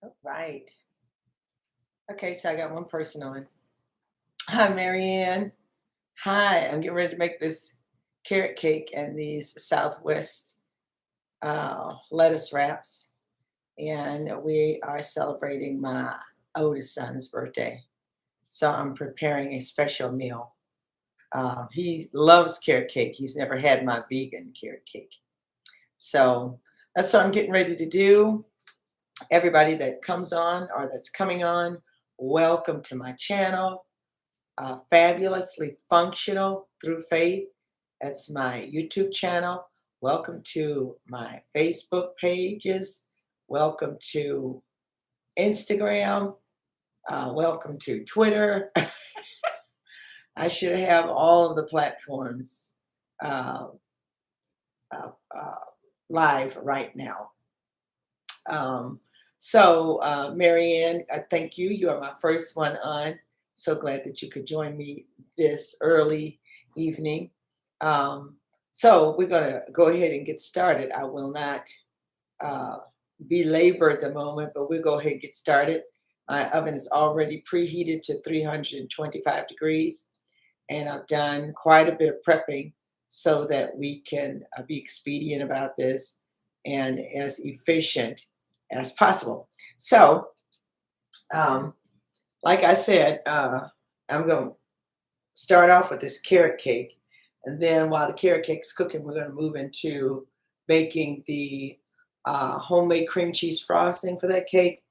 All right. Okay, so I got one person on. Hi, Marianne. Hi, I'm getting ready to make this carrot cake and these Southwest lettuce wraps. And we are celebrating my oldest son's birthday. So I'm preparing a special meal. He loves carrot cake. He's never had my vegan carrot cake. So that's what I'm getting ready to do. Everybody that comes on or that's coming on, welcome to my channel. Fabulously Functional Through Faith. That's my YouTube channel. Welcome to my Facebook pages. Welcome to Instagram. Welcome to Twitter. I should have all of the platforms uh, uh, uh, live right now. Marianne, thank you. You are my first one on. So glad that you could join me this early evening. Um, so we're going to go ahead and get started. I will not uh, belabor the moment, but we'll go ahead and get started. My oven is already preheated to 325 degrees, and I've done quite a bit of prepping so that we can be expedient about this and as efficient as possible. So, um, like I said, I'm going to start off with this carrot cake. And then while the carrot cake's cooking, we're going to move into baking the homemade cream cheese frosting for that cake.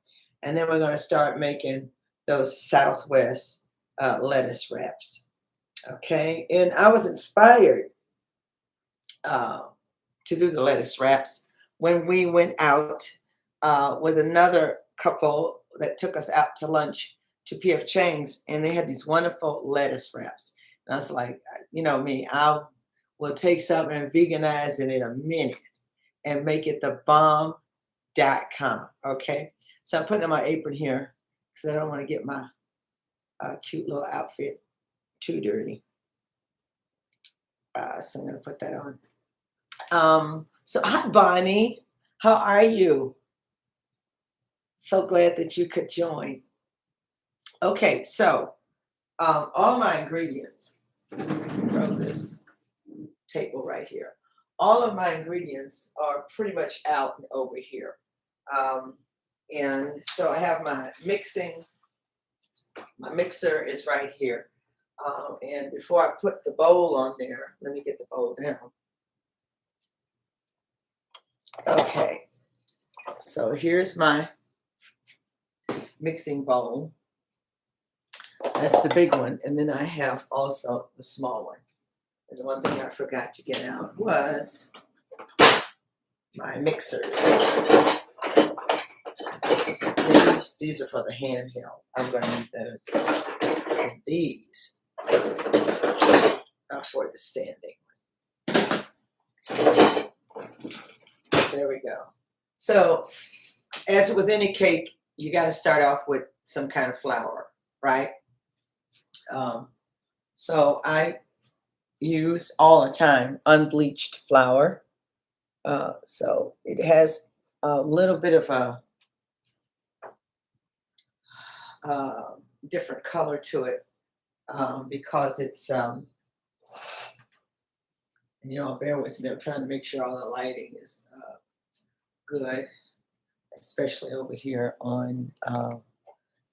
And then we're going to start making those Southwest lettuce wraps. Okay. And I was inspired uh, to do the lettuce wraps when we went out with another couple that took us out to lunch to P.F. Chang's, and they had these wonderful lettuce wraps. And I was like, you know me, I will take something and veganize it in a minute and make it the bomb.com. Okay, so I'm putting on my apron here because I don't want to get my cute little outfit too dirty. So I'm going to put that on. So hi, Bonnie. How are you? So glad that you could join. Okay, so all my ingredients from this table right here, all of my ingredients are pretty much out and over here. And so I have my mixer is right here. And before I put the bowl on there, let me get the bowl down. Okay, so here's my mixing bowl. That's the big one. And then I have also the small one. And the one thing I forgot to get out was my mixer. So these are for the handheld. I'm going to need those. And these are for the standing. There we go. So as with any cake, you got to start off with some kind of flour, right? So I use all the time unbleached flour. So it has a little bit of a different color to it because it's, bear with me. I'm trying to make sure all the lighting is good, especially over here on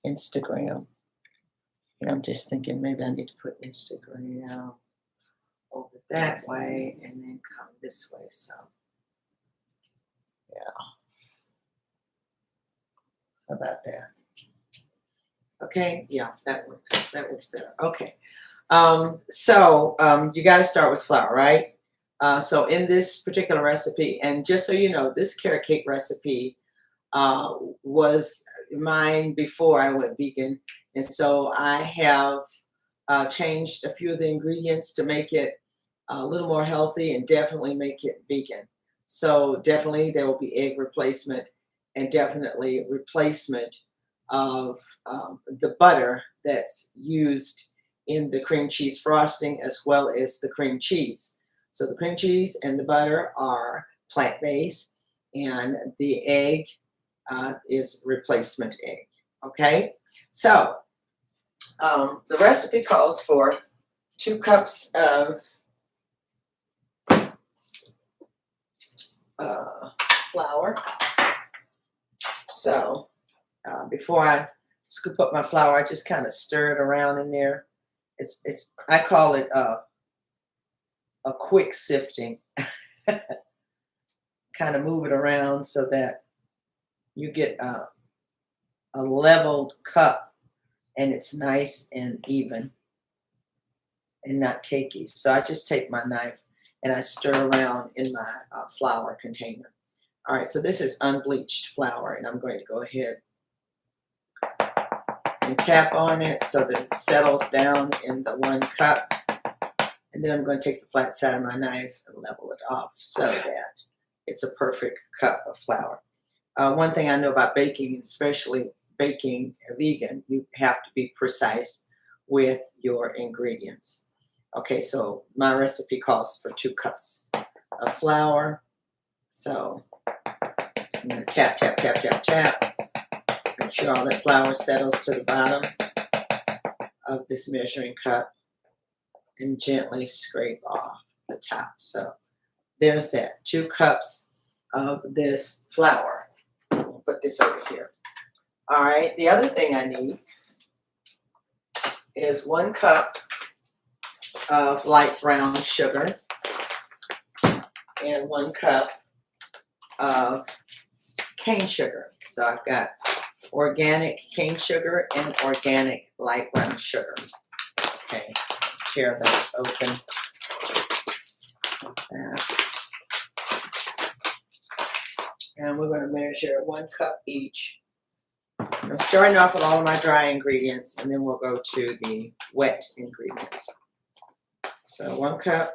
Instagram. And I'm just thinking maybe I need to put Instagram over that way and then come this way. So, yeah. How about that? Okay, yeah, that works. That works better. Okay. You got to start with flour, right? So in this particular recipe, and just so you know, this carrot cake recipe was mine before I went vegan. And so I have changed a few of the ingredients to make it a little more healthy and definitely make it vegan. So definitely there will be egg replacement and definitely replacement of the butter that's used in the cream cheese frosting as well as the cream cheese. So the cream cheese and the butter are plant-based, and the egg is replacement egg. Okay, so the recipe calls for 2 cups of flour. So before I scoop up my flour, I just kind of stir it around in there. I call it a quick sifting. Kind of move it around so that you get a leveled cup and it's nice and even and not cakey. So I just take my knife and I stir around in my flour container. All right, so this is unbleached flour, and I'm going to go ahead and tap on it so that it settles down in the 1 cup. And then I'm going to take the flat side of my knife and level it off so that it's a perfect cup of flour. One thing I know about baking, especially baking vegan, you have to be precise with your ingredients. Okay, so my recipe calls for 2 cups of flour. So I'm going to tap, tap, tap, tap, tap. Make sure all that flour settles to the bottom of this measuring cup and gently scrape off the top. So there's that, 2 cups of this flour. We'll put this over here. All right, the other thing I need is 1 cup of light brown sugar and 1 cup of cane sugar. So I've got organic cane sugar and organic light brown sugar. Okay, tear those open. Like that. And we're going to measure 1 cup each. I'm starting off with all of my dry ingredients, and then we'll go to the wet ingredients. So 1 cup.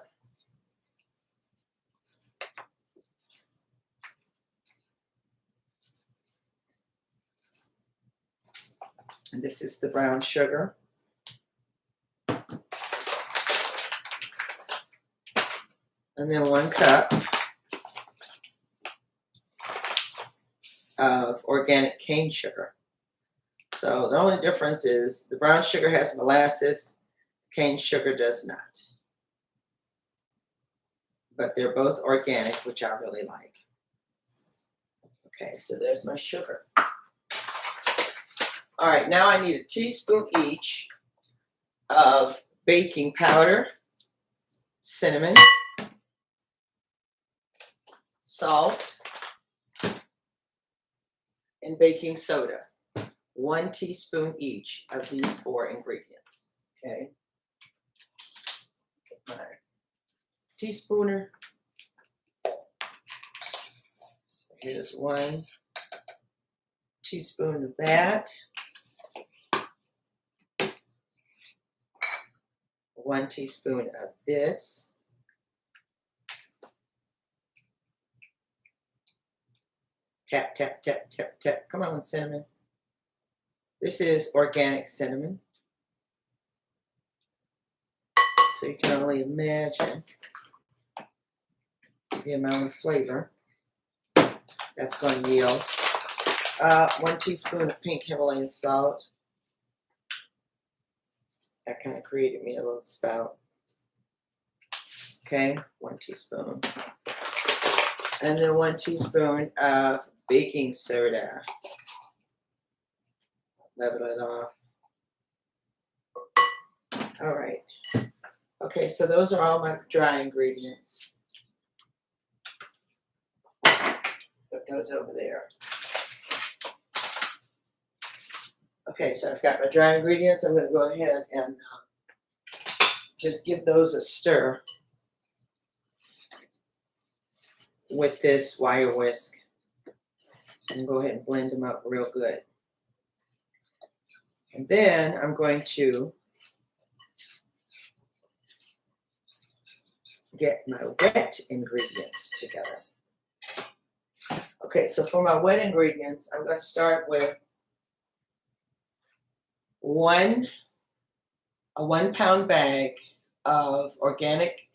And this is the brown sugar. And then 1 cup of organic cane sugar. So the only difference is the brown sugar has molasses, cane sugar does not. But they're both organic, which I really like. Okay, so there's my sugar. All right, now I need a teaspoon each of baking powder, cinnamon, salt, and baking soda. 1 teaspoon each of these 4 ingredients. Okay. Get my teaspooner. So here's 1 teaspoon of that. 1 teaspoon of this. Tap, tap, tap, tap, tap. Come on, cinnamon. This is organic cinnamon. So you can only imagine the amount of flavor that's going to yield. 1 teaspoon of pink Himalayan salt. That kind of created me a little spout. Okay, 1 teaspoon. And then 1 teaspoon of baking soda. Level it off. All right. Okay, so those are all my dry ingredients. Put those over there. Okay, so I've got my dry ingredients. I'm going to go ahead and just give those a stir with this wire whisk. And go ahead and blend them up real good. And then I'm going to get my wet ingredients together. Okay, so for my wet ingredients, I'm going to start with a 1 pound bag of organic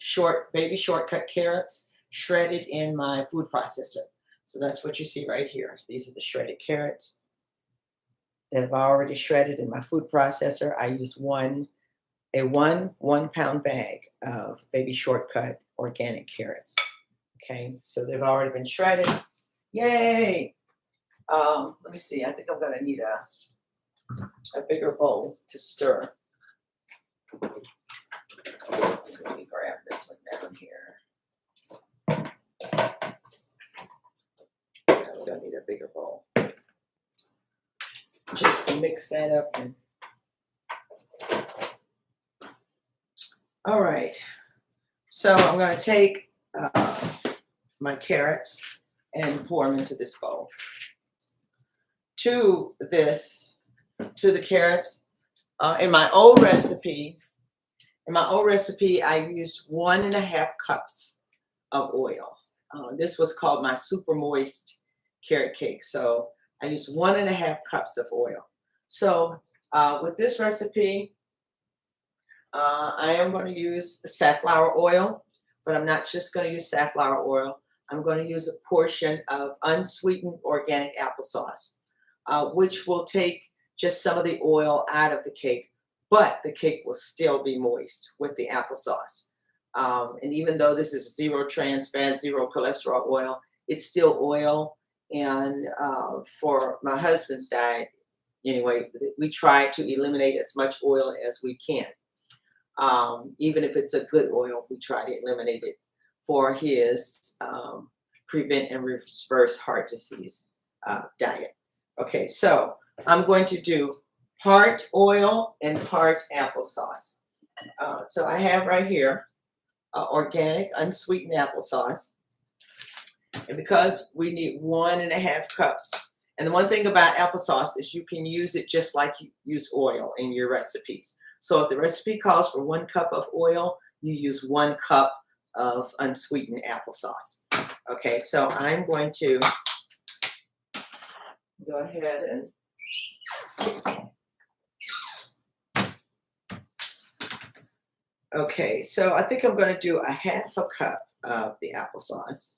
baby shortcut carrots shredded in my food processor. So that's what you see right here. These are the shredded carrots that I've already shredded in my food processor. I use a 1 pound bag of baby shortcut organic carrots. Okay, so they've already been shredded. Yay! Let me see. I think I'm gonna need a bigger bowl to stir. So let me grab this one down here. Yeah, we're gonna need a bigger bowl just to mix that up. All right. So I'm gonna take my carrots and pour them into this bowl. To the carrots, in my old recipe, I used 1.5 cups of oil. This was called my super moist carrot cake. So I used 1.5 cups of oil. So with this recipe, I am going to use safflower oil, but I'm not just going to use safflower oil. I'm going to use a portion of unsweetened organic applesauce, which will take just some of the oil out of the cake, but the cake will still be moist with the applesauce. And even though this is zero trans fat, zero cholesterol oil, it's still oil. And for my husband's diet, anyway, we try to eliminate as much oil as we can. Even if it's a good oil, we try to eliminate it for his prevent and reverse heart disease diet. Okay, so I'm going to do part oil and part applesauce. So I have right here organic unsweetened applesauce. And because we need 1.5 cups, and the one thing about applesauce is you can use it just like you use oil in your recipes. So if the recipe calls for 1 cup of oil, you use 1 cup of unsweetened applesauce. Okay, so I'm going to go ahead and okay, so I think I'm going to do 1/2 cup of the applesauce.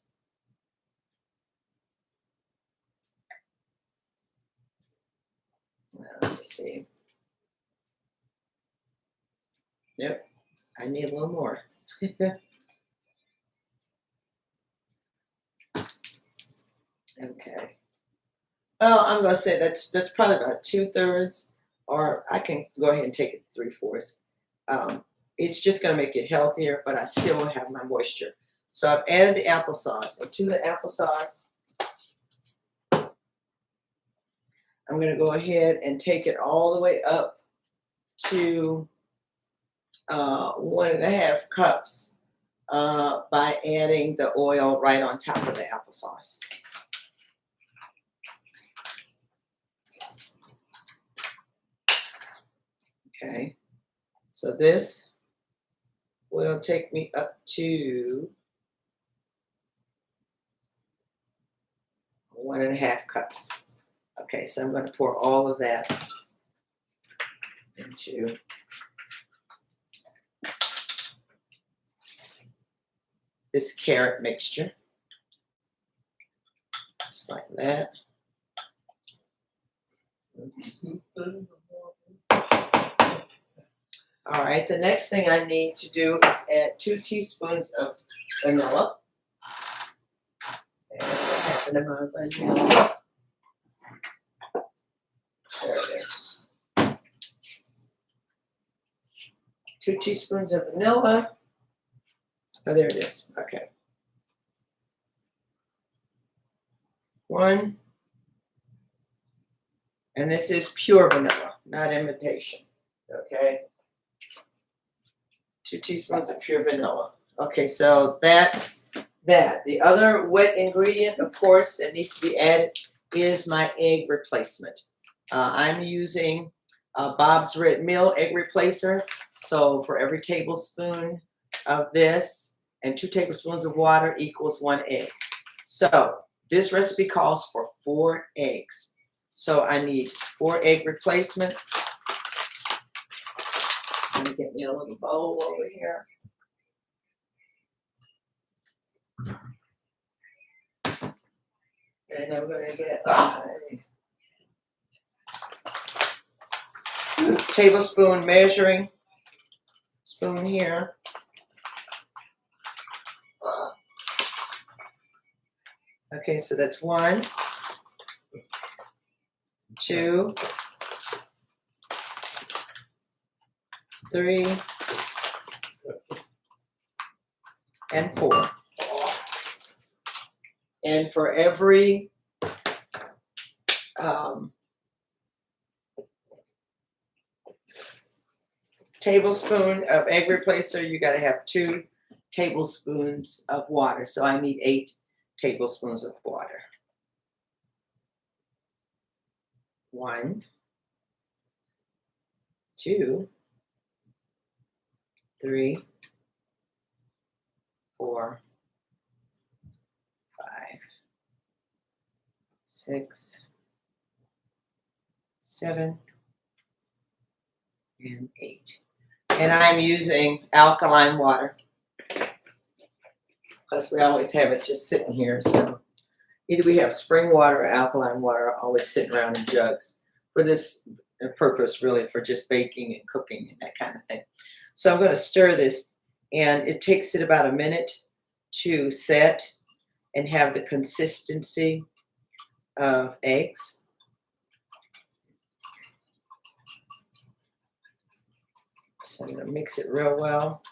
Let me see. Yep, I need a little more. Okay. Well, I'm going to say that's probably about 2/3, or I can go ahead and take it 3/4. It's just going to make it healthier, but I still will have my moisture. So I've added the applesauce. And to the applesauce, I'm going to go ahead and take it all the way up to 1.5 cups by adding the oil right on top of the applesauce. Okay, so this will take me up to 1.5 cups. Okay, so I'm going to pour all of that into this carrot mixture, just like that. All right, the next thing I need to do is add 2 teaspoons of vanilla. And what happened to my vanilla? There it is. 2 teaspoons of vanilla. Oh, there it is. Okay. 1. And this is pure vanilla, not imitation. Okay. 2 teaspoons of pure vanilla. Okay, so that's that. The other wet ingredient, of course, that needs to be added is my egg replacement. I'm using Bob's Red Mill egg replacer. So for every tablespoon of this and 2 tablespoons of water equals 1 egg. So this recipe calls for 4 eggs. So I need 4 egg replacements. Let me get me a little bowl over here. And I'm going to get my tablespoon measuring spoon here. Okay, so that's 1, 2, 3, and 4. And for every tablespoon of egg replacer, you got to have 2 tablespoons of water. So I need 8 tablespoons of water. 1, 2, 3, 4, 5, 6, 7, and 8. And I'm using alkaline water because we always have it just sitting here. So either we have spring water or alkaline water always sitting around in jugs for this purpose, really, for just baking and cooking and that kind of thing. So I'm going to stir this, and it takes it about a minute to set and have the consistency of eggs. So I'm going to mix it real well.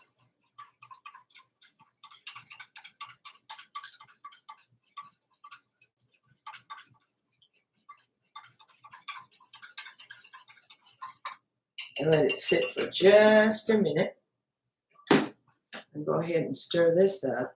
And let it sit for just a minute. And go ahead and stir this up.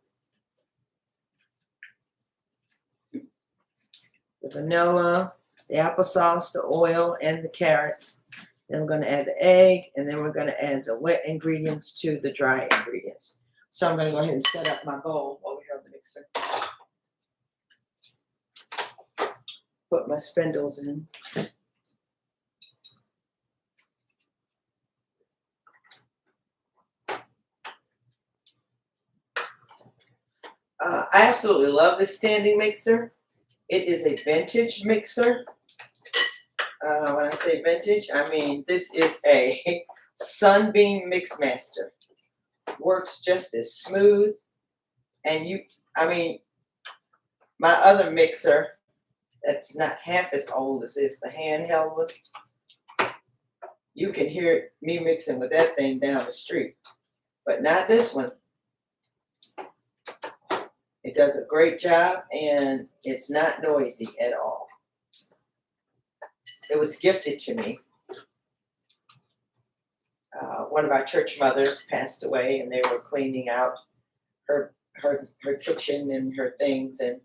The vanilla, the applesauce, the oil, and the carrots. Then I'm going to add the egg, and then we're going to add the wet ingredients to the dry ingredients. So I'm going to go ahead and set up my bowl over here on the mixer. Put my spindles in. I absolutely love this standing mixer. It is a vintage mixer. When I say vintage, I mean this is a Sunbeam Mixmaster. Works just as smooth. And my other mixer that's not half as old as this, the handheld one, you can hear me mixing with that thing down the street. But not this one. It does a great job, and it's not noisy at all. It was gifted to me. One of our church mothers passed away, and they were cleaning out her kitchen and her things, and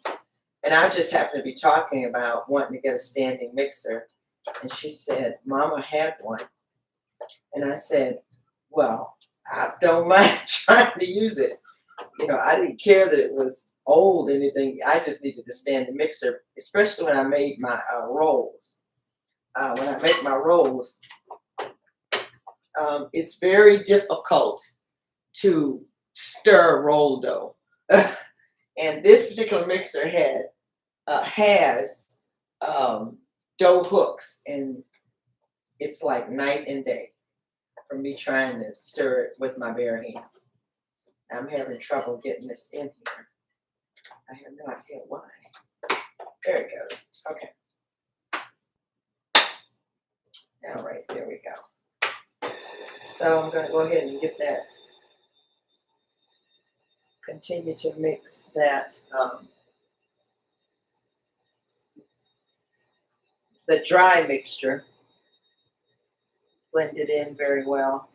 I just happened to be talking about wanting to get a standing mixer, and she said, "Mama had one," and I said, "Well, I don't mind trying to use it." I didn't care that it was old or anything. I just needed to stand the mixer, especially when I made my rolls. When I make my rolls, it's very difficult to stir roll dough. And this particular mixer has dough hooks, and it's like night and day for me trying to stir it with my bare hands. I'm having trouble getting this in here. I have no idea why. There it goes. Okay. All right, there we go. So I'm going to go ahead and get that. Continue to mix that. The dry mixture. Blend it in very well.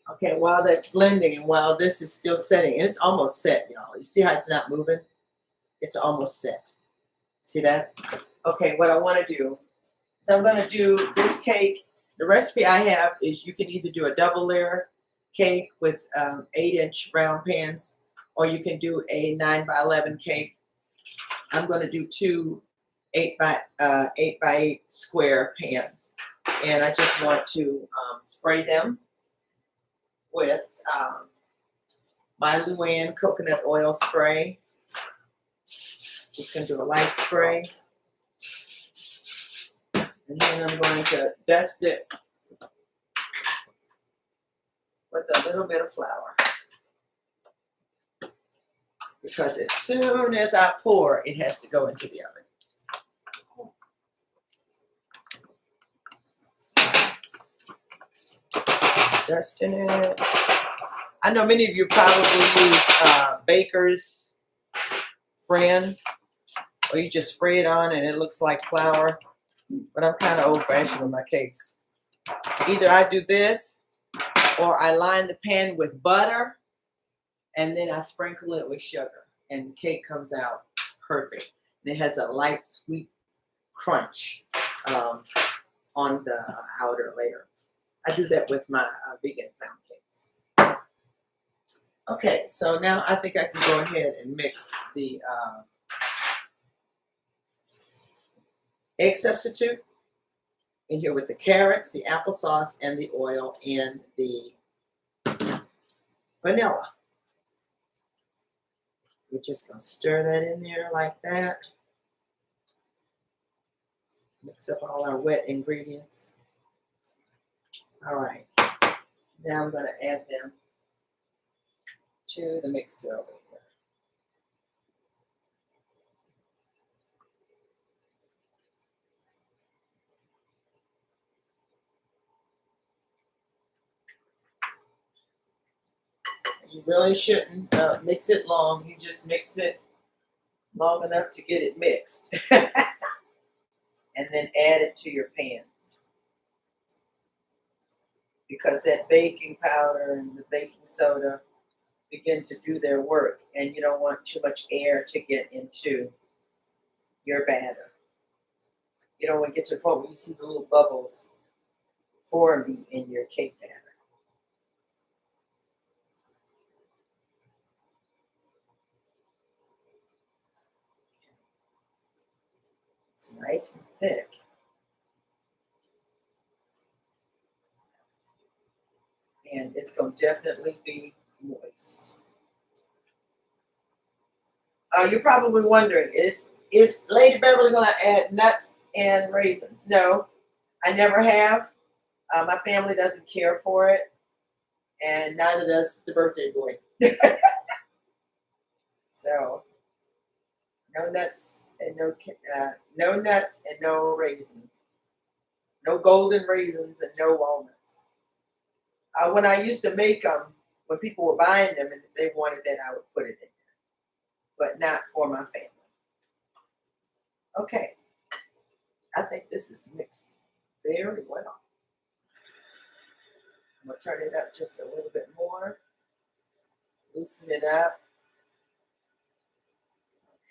Okay, while that's blending and while this is still setting, and it's almost set, y'all. You see how it's not moving? It's almost set. See that? Okay, what I want to do is I'm going to do this cake. The recipe I have is you can either do a double layer cake with 8-inch round pans, or you can do a 9x11 cake. I'm going to do 2 8x8 square pans, and I just want to spray them with my Luann coconut oil spray. Just going to do a light spray. And then I'm going to dust it with a little bit of flour. Because as soon as I pour, it has to go into the oven. Dusting it. I know many of you probably use Baker's Friend, or you just spray it on and it looks like flour. But I'm kind of old-fashioned with my cakes. Either I do this, or I line the pan with butter, and then I sprinkle it with sugar, and the cake comes out perfect. And it has a light, sweet crunch on the outer layer. I do that with my vegan pound cakes. Okay, so now I think I can go ahead and mix the egg substitute in here with the carrots, the applesauce, and the oil, and the vanilla. We're just going to stir that in there like that. Mix up all our wet ingredients. All right. Now I'm going to add them to the mixer over here. You really shouldn't mix it long. You just mix it long enough to get it mixed. And then add it to your pans. Because that baking powder and the baking soda begin to do their work, and you don't want too much air to get into your batter. You don't want to get to the point where you see the little bubbles forming in your cake batter. It's nice and thick. And it's going to definitely be moist. You're probably wondering, is Lady Beverly going to add nuts and raisins? No, I never have. My family doesn't care for it, and neither does the birthday boy. So, no nuts and no nuts and no raisins, no golden raisins and no walnuts. When I used to make them, when people were buying them, and if they wanted that, I would put it in there, but not for my family. Okay, I think this is mixed very well. I'm going to turn it up just a little bit more, loosen it up.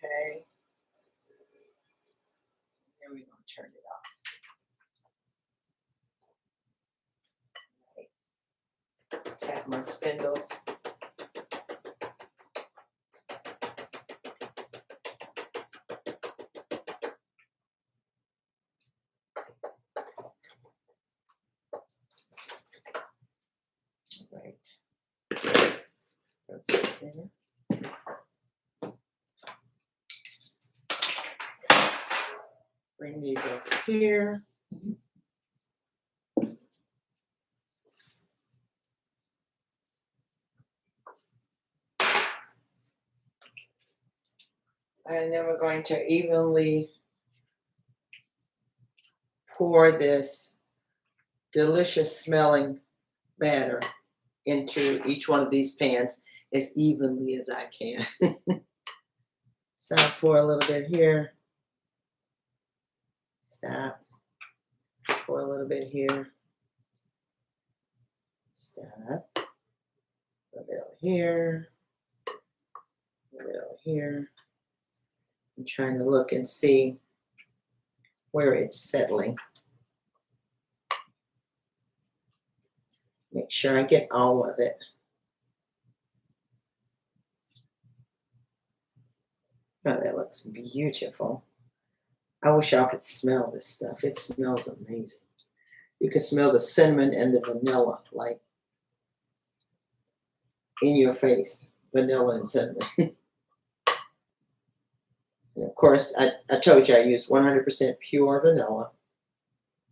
Okay, then we're going to turn it off. Right. Tap my spindles. Right. That's it there. Bring these over here. And then we're going to evenly pour this delicious smelling batter into each one of these pans as evenly as I can. So I'll pour a little bit here. Stop. Pour a little bit here. Stop. A little bit over here. A little bit over here. I'm trying to look and see where it's settling. Make sure I get all of it. Oh, that looks beautiful. I wish y'all could smell this stuff. It smells amazing. You can smell the cinnamon and the vanilla, like in your face. Vanilla and cinnamon. And of course, I told you I use 100% pure vanilla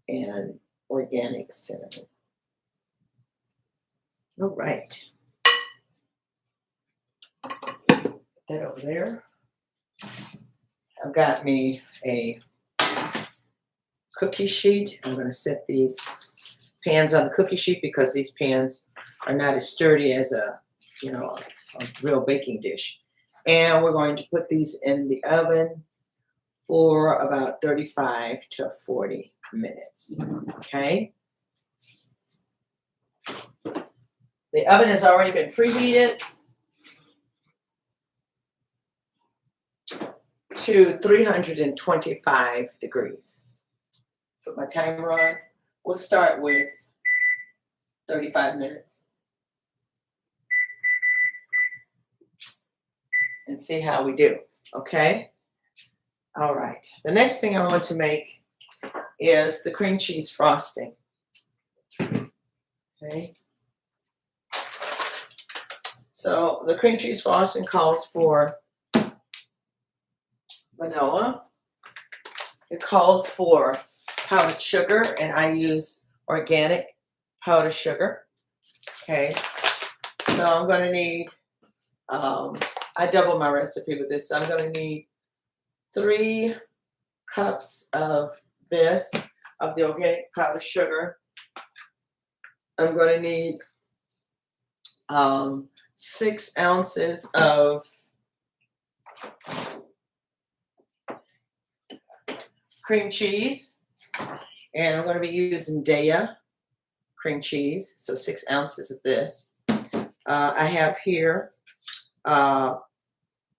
and organic cinnamon. All right. Put that over there. I've got me a cookie sheet. I'm going to set these pans on the cookie sheet because these pans are not as sturdy as a real baking dish. And we're going to put these in the oven for about 35 to 40 minutes. Okay. The oven has already been preheated to 325 degrees. Put my timer on. We'll start with 35 minutes and see how we do. Okay. All right. The next thing I want to make is the cream cheese frosting. Okay. So the cream cheese frosting calls for vanilla. It calls for powdered sugar, and I use organic powdered sugar. Okay. So I'm going to need, I double my recipe with this. So I'm going to need 3 cups of this, of the organic powdered sugar. I'm going to need 6 ounces of cream cheese, and I'm going to be using Daya cream cheese, so 6 ounces of this. I have here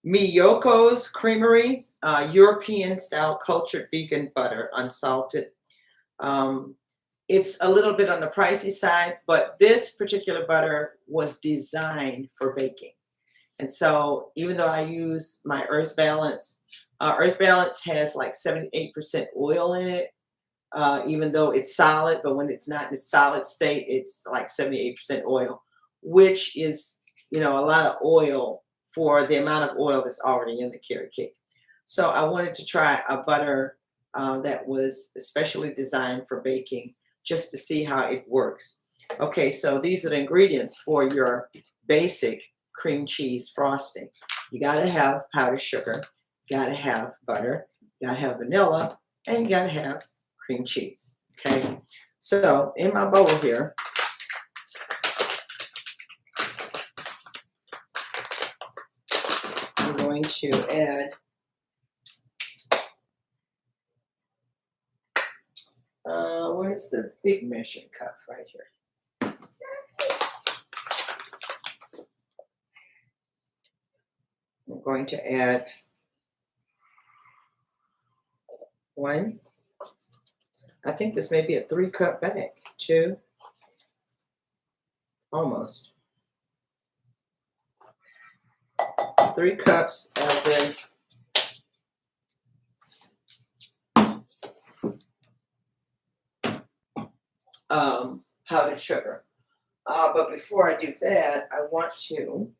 Miyoko's Creamery, European style cultured vegan butter, unsalted. It's a little bit on the pricey side, but this particular butter was designed for baking. And so even though I use my Earth Balance has like 78% oil in it, even though it's solid, but when it's not in a solid state, it's like 78% oil, which is, a lot of oil for the amount of oil that's already in the carrot cake. So I wanted to try a butter that was especially designed for baking, just to see how it works. Okay, so these are the ingredients for your basic cream cheese frosting. You gotta have powdered sugar, you gotta have butter, you gotta have vanilla, and you gotta have cream cheese. Okay, so in my bowl here, I'm going to add where's the big measuring cup? Right here. I'm going to add 1. I think this may be a 3-cup bag. 2. Almost. 3 cups of this powdered sugar. But before I do that, I want to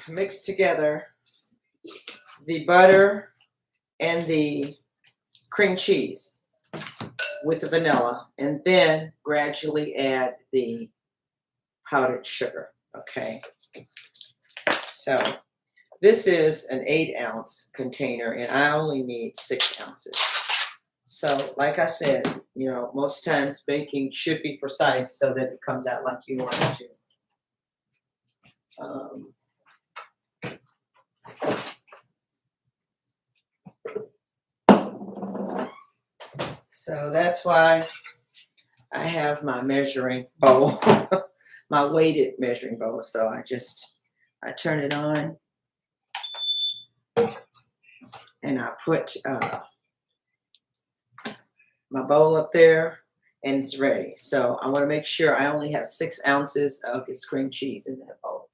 mix together the butter and the cream cheese with the vanilla, and then gradually add the powdered sugar. Okay. So this is an 8-ounce container, and I only need 6 ounces. So like I said, most times baking should be precise so that it comes out like you want it to. So that's why I have my measuring bowl, my weighted measuring bowl. So I turn it on, and I put my bowl up there, and it's ready. So I want to make sure I only have 6 ounces of this cream cheese in that bowl.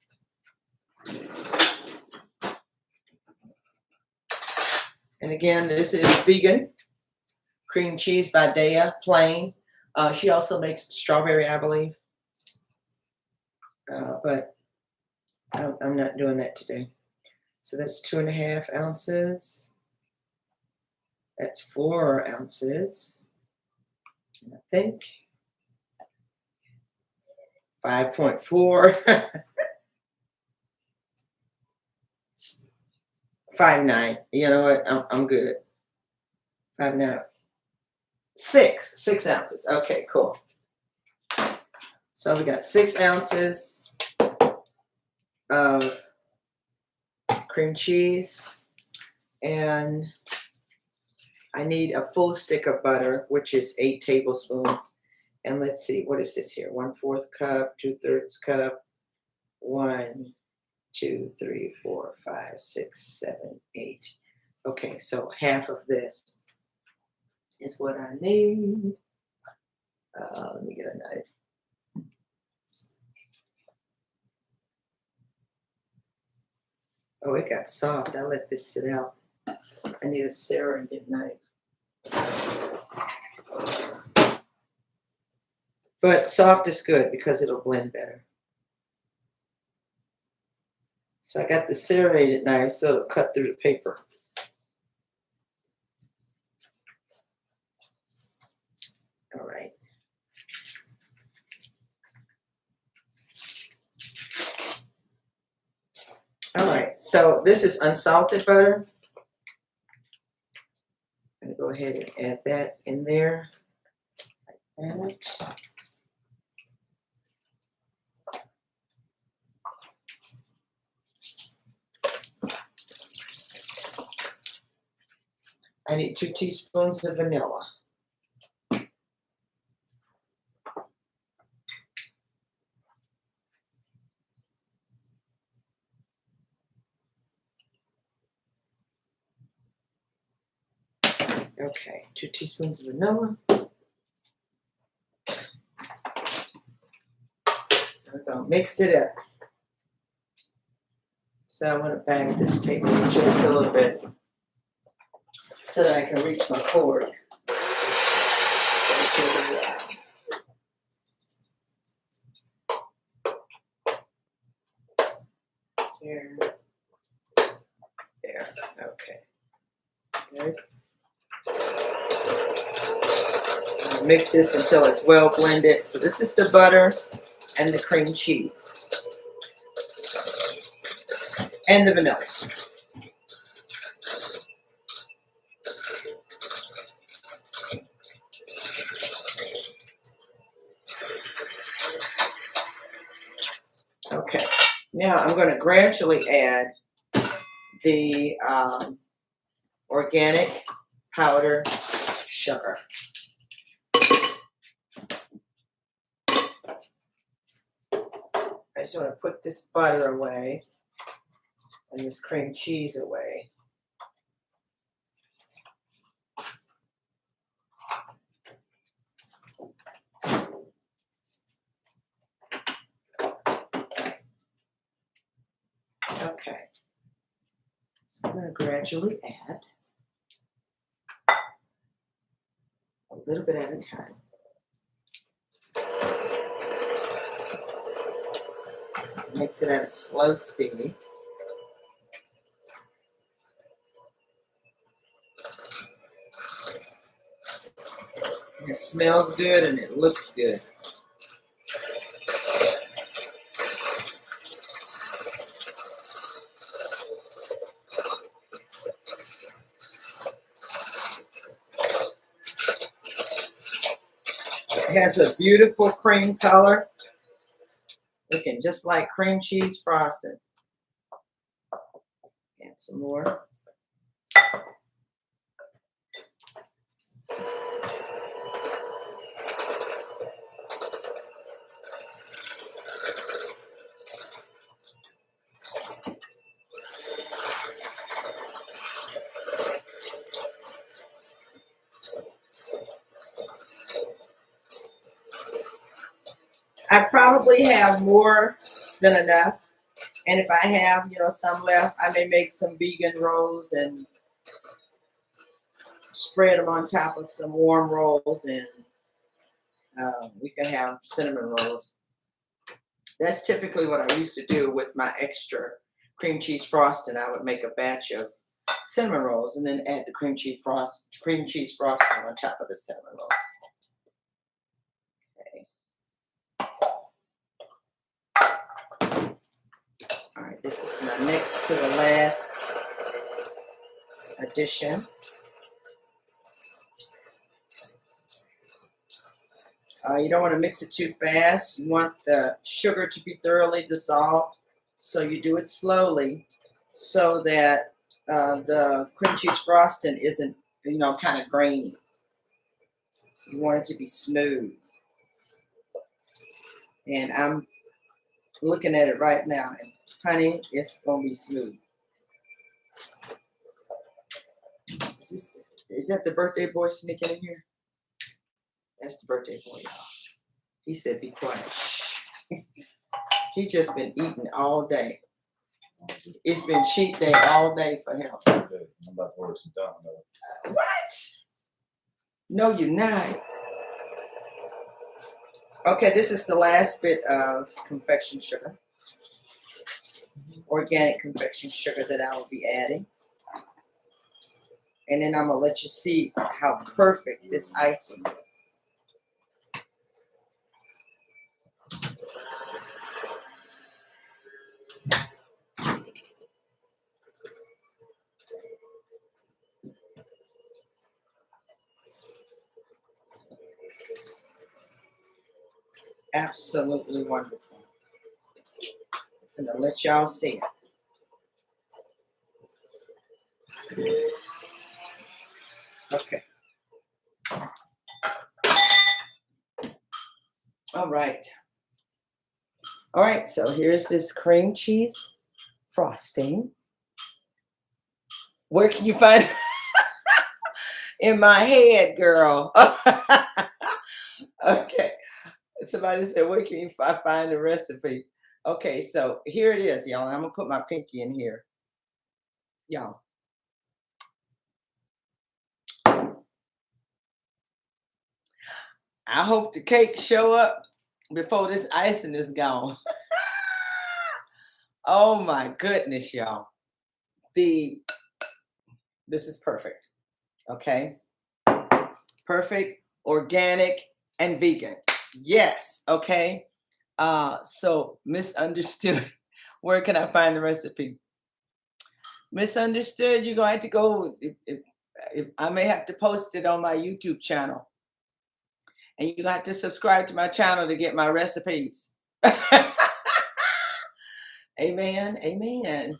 And again, this is vegan cream cheese by Daya, plain. She also makes strawberry, I believe. But but I'm not doing that today. So that's 2.5 ounces. That's 4 ounces. And I think 5.4. 5.9. You know what? I'm good. 5.9. 6 ounces. Okay, cool. So we got 6 ounces of cream cheese, and I need a full stick of butter, which is 8 tablespoons. And let's see, what is this here? 1/4 cup, 2/3 cup, 1, 2, 3, 4, 5, 6, 7, 8. Okay, so half of this is what I need. Let me get a knife. Oh, it got soft. I let this sit out. I need a serrated knife. But soft is good because it'll blend better. So I got the serrated knife so it'll cut through the paper. All right. All right, so this is unsalted butter. I'm going to go ahead and add that in there. Like that. I need 2 teaspoons of vanilla. Okay, 2 teaspoons of vanilla. I'm going to mix it up. So I'm going to bang this table just a little bit so that I can reach my cord. Here. There. Okay. Good. Mix this until it's well blended. So this is the butter and the cream cheese and the vanilla. Okay, now I'm going to gradually add the organic powder sugar. I just want to put this butter away and this cream cheese away. Okay, so I'm going to gradually add a little bit at a time. Mix it at a slow speed. And it smells good and it looks good. It has a beautiful cream color, looking just like cream cheese frosting. Add some more. I probably have more than enough. And if I have, some left, I may make some vegan rolls and spread them on top of some warm rolls, and we can have cinnamon rolls. That's typically what I used to do with my extra cream cheese frosting. I would make a batch of cinnamon rolls and then add the cream cheese frosting on top of the cinnamon rolls. Okay. All right, this is my next to the last addition. You don't want to mix it too fast. You want the sugar to be thoroughly dissolved, so you do it slowly so that the cream cheese frosting isn't, kind of grainy. You want it to be smooth. And I'm looking at it right now, and honey, it's going to be smooth. Is that the birthday boy sneaking in here? That's the birthday boy, y'all. He said, be quiet. He's just been eating all day. It's been cheat day all day for him. I'm about to order some Domino's. What? No, you're not. Okay, this is the last bit of confection sugar. Organic confection sugar that I will be adding. And then I'm going to let you see how perfect this icing is. Absolutely wonderful. I'm going to let y'all see it. Okay. All right. All right, so here's this cream cheese frosting. Where can you find it? In my head, girl. Okay. Somebody said, where can you find the recipe? Okay, so here it is, y'all. I'm going to put my pinky in here. Y'all. I hope the cake show up before this icing is gone. Oh my goodness, y'all. This is perfect. Okay. Perfect, organic, and vegan. Yes. Okay. So misunderstood. Where can I find the recipe? Misunderstood. You're gonna have to go. If I may have to post it on my YouTube channel. And you got to subscribe to my channel to get my recipes. Amen. Amen.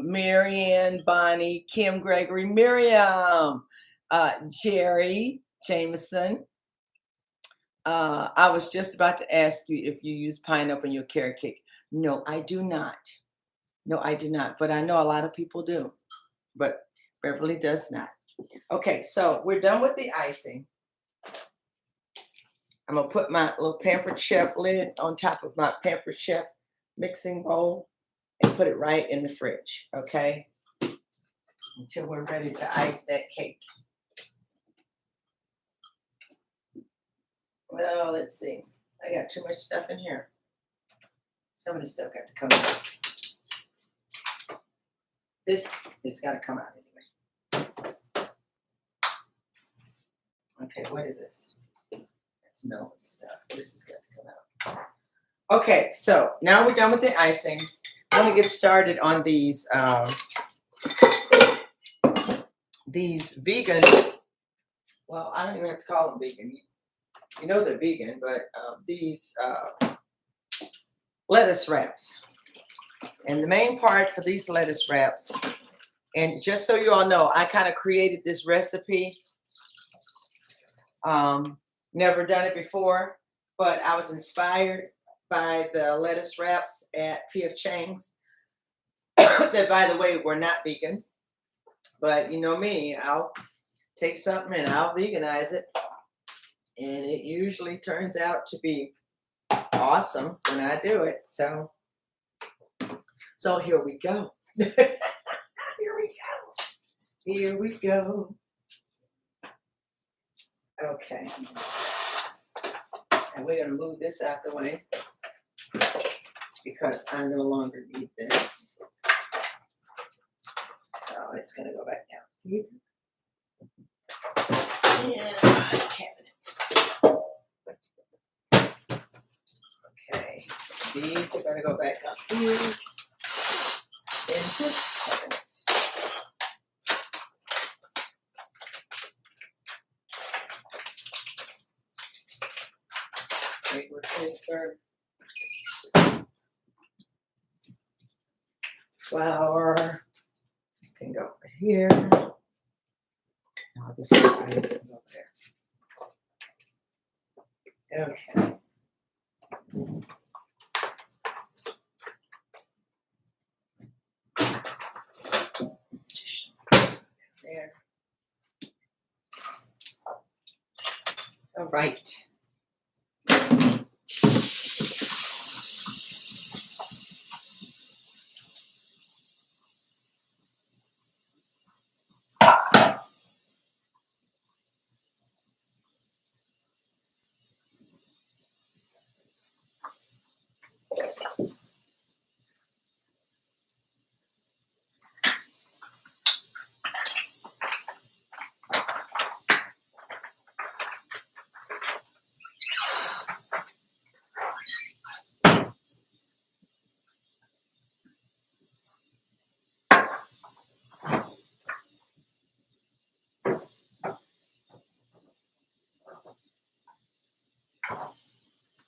Marianne, Bonnie, Kim Gregory, Miriam, Jerry, Jameson. I was just about to ask you if you use pineapple in your carrot cake. No, I do not. No, I do not. But I know a lot of people do. But Beverly does not. Okay, so we're done with the icing. I'm going to put my little Pampered Chef lid on top of my Pampered Chef mixing bowl and put it right in the fridge, okay? Until we're ready to ice that cake. Well, let's see. I got too much stuff in here. Some of the stuff got to come out. This got to come out anyway. Okay, what is this? That's Melvin stuff. This has got to come out. Okay, so now we're done with the icing. I'm going to get started on these vegan. Well, I don't even have to call them vegan. You know they're vegan, but these lettuce wraps. And the main part for these lettuce wraps, and just so you all know, I kind of created this recipe. Never done it before, but I was inspired by the lettuce wraps at P.F. Chang's. That, by the way, were not vegan. But you know me, I'll take something and I'll veganize it. And it usually turns out to be awesome when I do it. So here we go. Here we go. Here we go. Okay. And we're gonna move this out the way because I no longer need this. So it's gonna go back down here. And my cabinet. Okay, these are gonna go back up here in this cabinet. Big replacer. Flour can go over here. Now this side can go there. Okay. There. All right.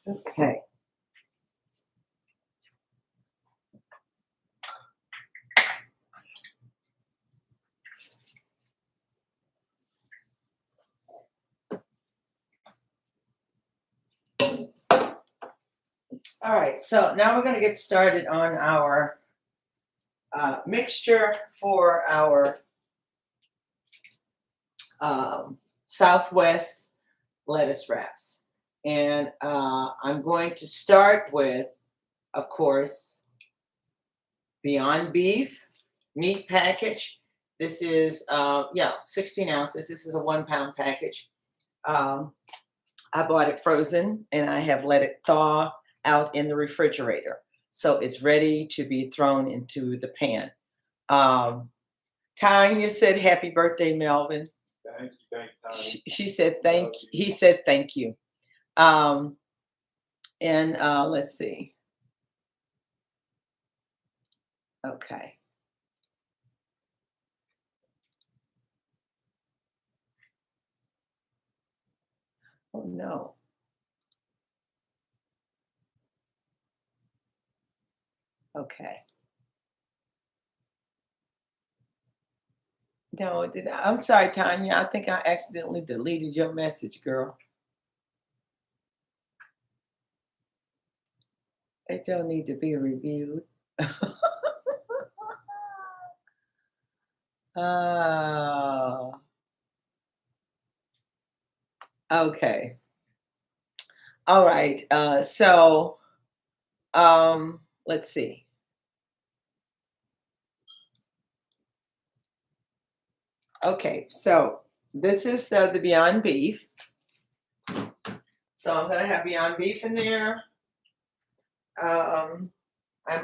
Okay. All right, so now we're going to get started on our mixture for our Southwest lettuce wraps. And I'm going to start with, of course, Beyond Beef meat package. This is, 16 ounces. This is a 1 pound package. I bought it frozen and I have let it thaw out in the refrigerator. So it's ready to be thrown into the pan. Tanya said, happy birthday, Melvin. Thank you. She said, thank you. He said, thank you. Let's see. Okay. Oh, no. Okay. No, I'm sorry, Tanya. I think I accidentally deleted your message, girl. It don't need to be reviewed. Oh. Okay. All right. Let's see. Okay, so this is the Beyond Beef. So I'm gonna have Beyond Beef in there. I'm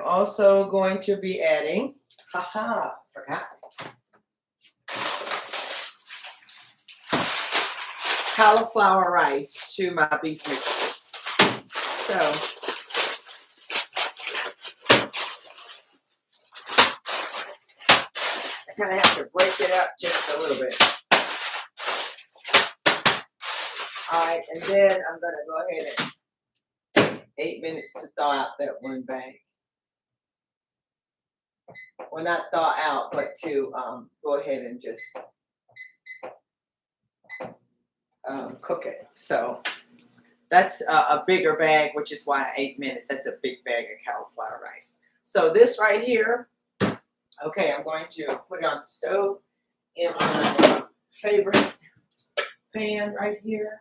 also going to be adding, forgot. Cauliflower rice to my beef mixture. So I kind of have to break it up just a little bit. All right, and then I'm gonna go ahead and 8 minutes to thaw out that one bag. Well, not thaw out, but to go ahead and just cook it. So that's a bigger bag, which is why 8 minutes. That's a big bag of cauliflower rice. So this right here, okay, I'm going to put it on the stove in my favorite pan right here.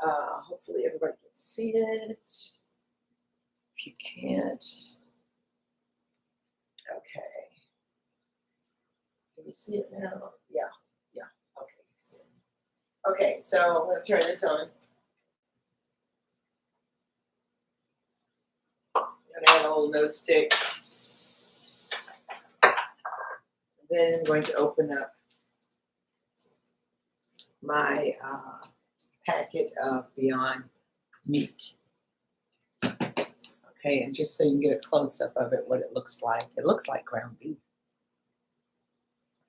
Hopefully everybody can see it. If you can't, okay. Can you see it now? Yeah, okay, you can see it. Okay, so I'm gonna turn this on. gonna add a little nose stick. Then I'm going to open up my packet of Beyond Meat. Okay, and just so you can get a close-up of it, what it looks like ground beef.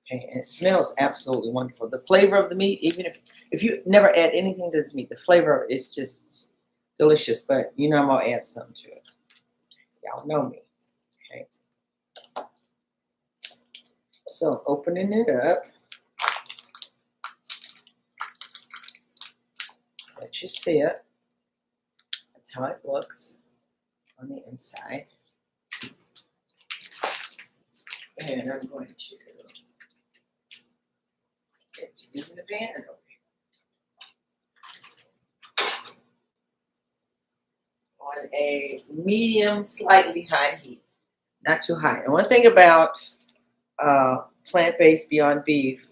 Okay, and it smells absolutely wonderful. The flavor of the meat, even if you never add anything to this meat, the flavor is just delicious. But you know I'm gonna add some to it. Y'all know me. Okay. So opening it up, let you see it. That's how it looks on the inside. And I'm going to get to using the pan over here. On a medium, slightly high heat. Not too high. And one thing about plant-based Beyond Beef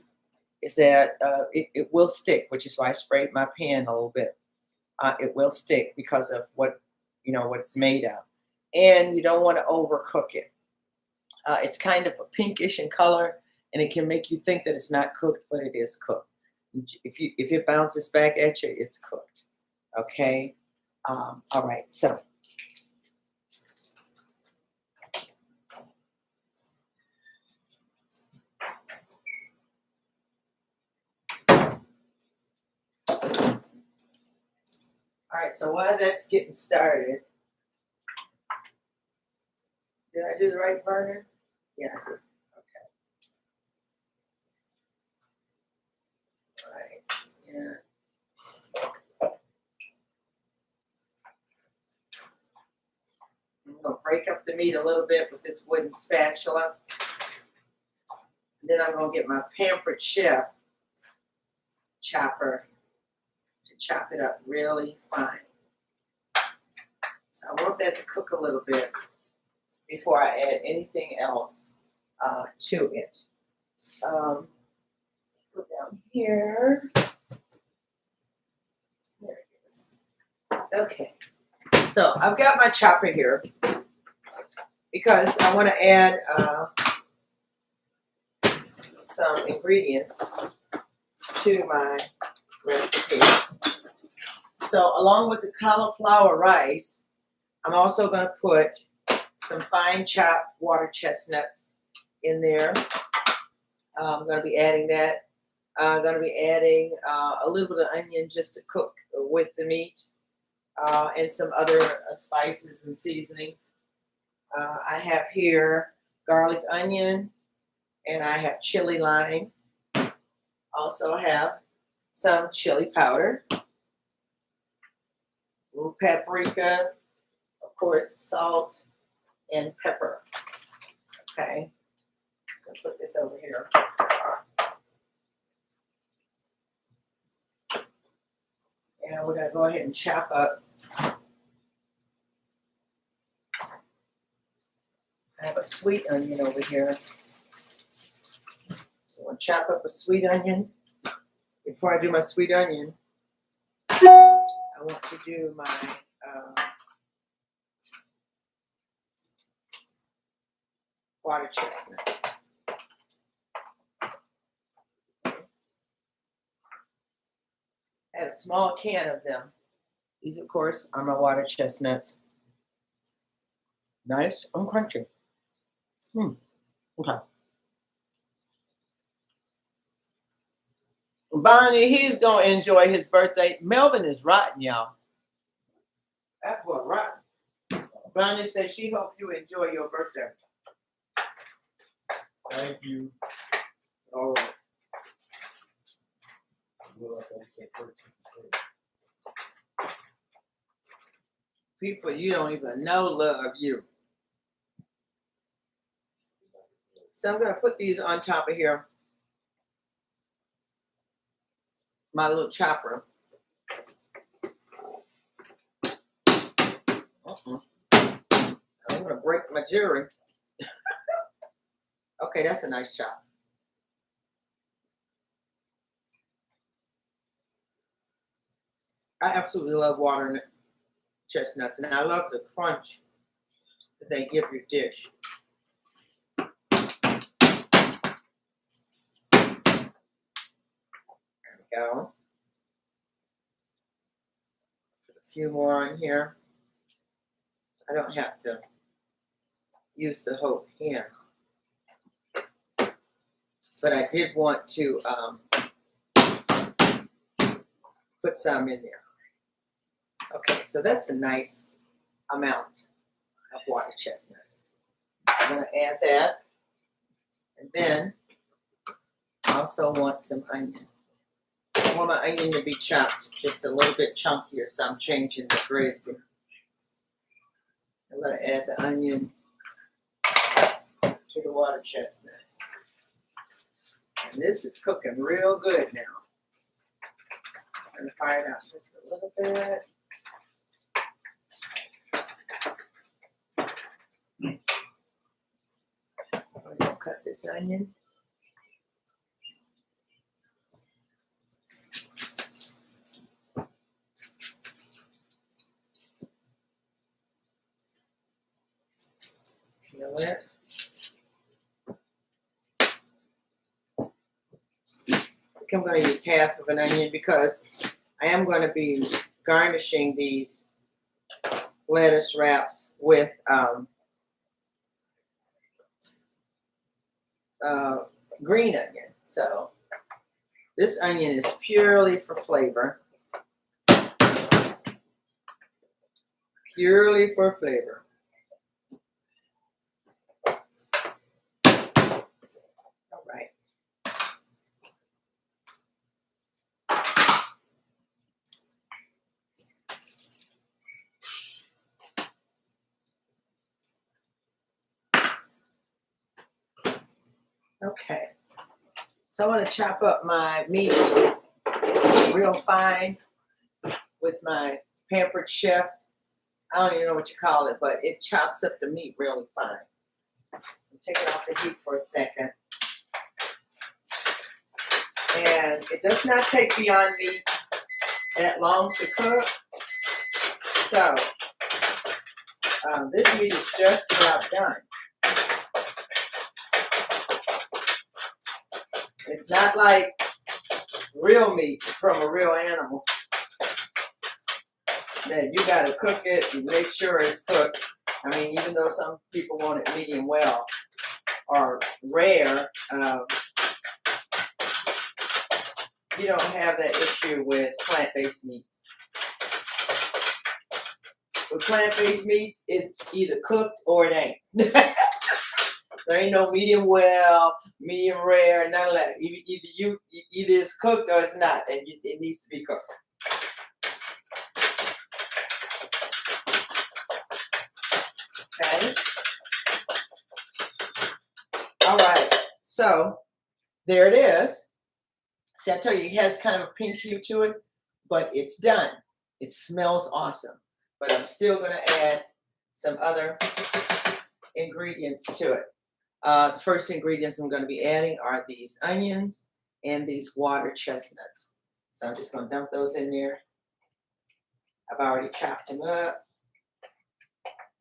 is that it will stick, which is why I sprayed my pan a little bit. It will stick because of what it's made of, and you don't want to overcook it. It's kind of a pinkish in color, and it can make you think that it's not cooked, but it is cooked. If it bounces back at you, it's cooked. Okay. All right. So. All right, so while that's getting started, did I do the right burner? Yeah, I did. Okay. All right. Yeah. I'm going to break up the meat a little bit with this wooden spatula. And then I'm going to get my Pampered Chef chopper to chop it up really fine. So I want that to cook a little bit before I add anything else to it. Put down here. There it is. Okay. So I've got my chopper here because I want to add some ingredients to my recipe. So along with the cauliflower rice, I'm also going to put some fine chopped water chestnuts in there. I'm going to be adding that. I'm going to be adding a little bit of onion just to cook with the meat, and some other spices and seasonings. I have here garlic onion, and I have chili lime. Also have some chili powder, a little paprika, of course, salt and pepper. Okay, I'm gonna put this over here. And we're gonna go ahead and chop up. I have a sweet onion over here. So I'll chop up a sweet onion. Before I do my sweet onion, I want to do my water chestnuts. I had a small can of them. These, of course, are my water chestnuts. Nice and crunchy. Okay. Bonnie, he's going to enjoy his birthday. Melvin is rotten, y'all. That boy rotten. Bonnie said she hopes you enjoy your birthday. Thank you. All right. People you don't even know love you. So I'm going to put these on top of here. My little chopper. I'm going to break my jewelry. Okay, that's a nice chop. I absolutely love water chestnuts, and I love the crunch that they give your dish. There we go. Put a few more on here. I don't have to use the whole pan, but I did want to put some in there. Okay, so that's a nice amount of water chestnuts. I'm going to add that. And then I also want some onion. I want my onion to be chopped just a little bit chunkier, so I'm changing the gravy. I'm going to add the onion to the water chestnuts. And this is cooking real good now. I'm going to fire it out just a little bit. I'm going to cut this onion. You know what? I think I'm going to use half of an onion because I am going to be garnishing these lettuce wraps with green onion. So this onion is purely for flavor. Purely for flavor. All right. Okay. So I want to chop up my meat real fine with my Pampered Chef. I don't even know what you call it, but it chops up the meat really fine. So take it off the heat for a second. And it does not take Beyond Meat that long to cook. So this meat is just about done. It's not like real meat from a real animal that you got to cook it and make sure it's cooked. I mean, even though some people want it medium well or rare, you don't have that issue with plant-based meats. With plant-based meats, it's either cooked or it ain't. There ain't no medium well, medium rare, none of that. Either it's cooked or it's not, and it needs to be cooked. Okay. All right. So there it is. See, I tell you, it has kind of a pink hue to it, but it's done. It smells awesome. But I'm still going to add some other ingredients to it. The first ingredients I'm going to be adding are these onions and these water chestnuts. So I'm just going to dump those in there. I've already chopped them up.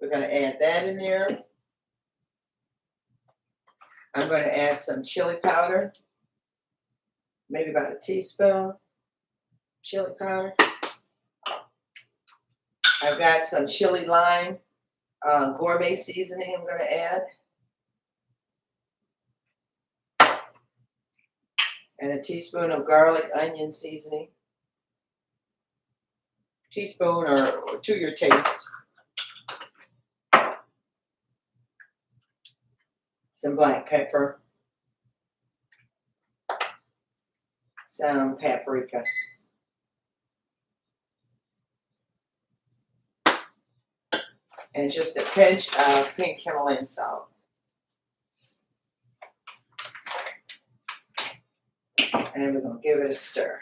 We're going to add that in there. I'm going to add some chili powder, maybe about a teaspoon chili powder. I've got some chili lime gourmet seasoning I'm going to add. And a teaspoon of garlic onion seasoning. Teaspoon or to your taste. Some black pepper. Some paprika. And just a pinch of pink Himalayan salt. And we're going to give it a stir.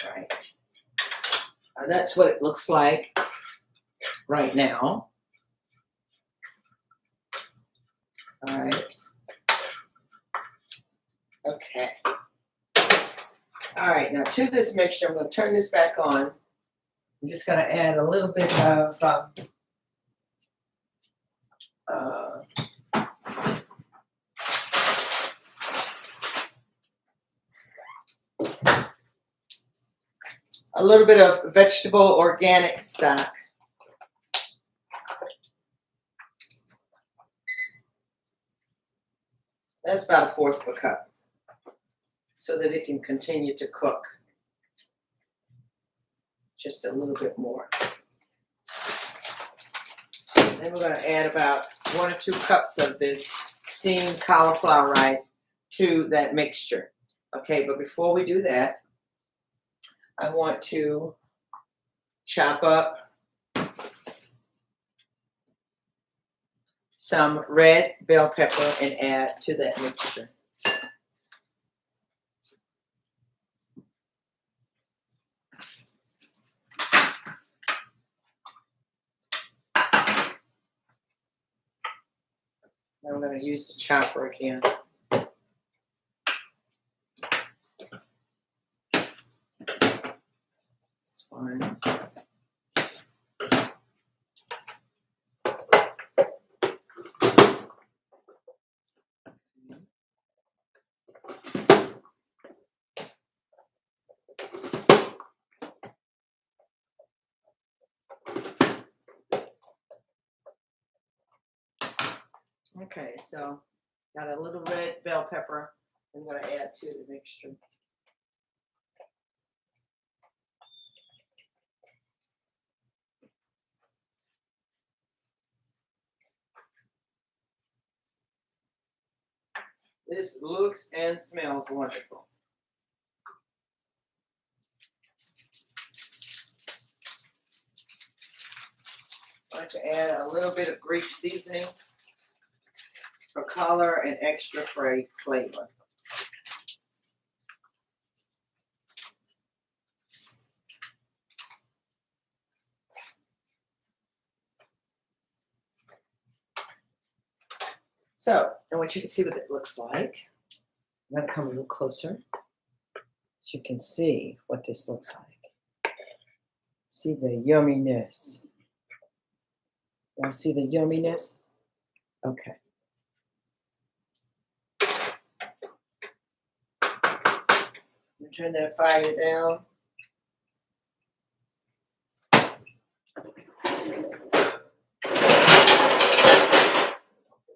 Right. And that's what it looks like right now. All right. Okay. All right, now to this mixture, I'm going to turn this back on. I'm just going to add a little bit of vegetable organic stock. That's about 1/4 of a cup, so that it can continue to cook. Just a little bit more. Then we're going to add about 1 or 2 cups of this steamed cauliflower rice to that mixture. Okay, but before we do that, I want to chop up some red bell pepper and add to that mixture. Now I'm going to use the chopper again. That's fine. Okay, so got a little red bell pepper I'm going to add to the mixture. This looks and smells wonderful. I like to add a little bit of Greek seasoning for color and extra flavor. So I want you to see what it looks like. I'm going to come a little closer so you can see what this looks like. See the yumminess. Y'all see the yumminess? Okay. Turn that fire down. Put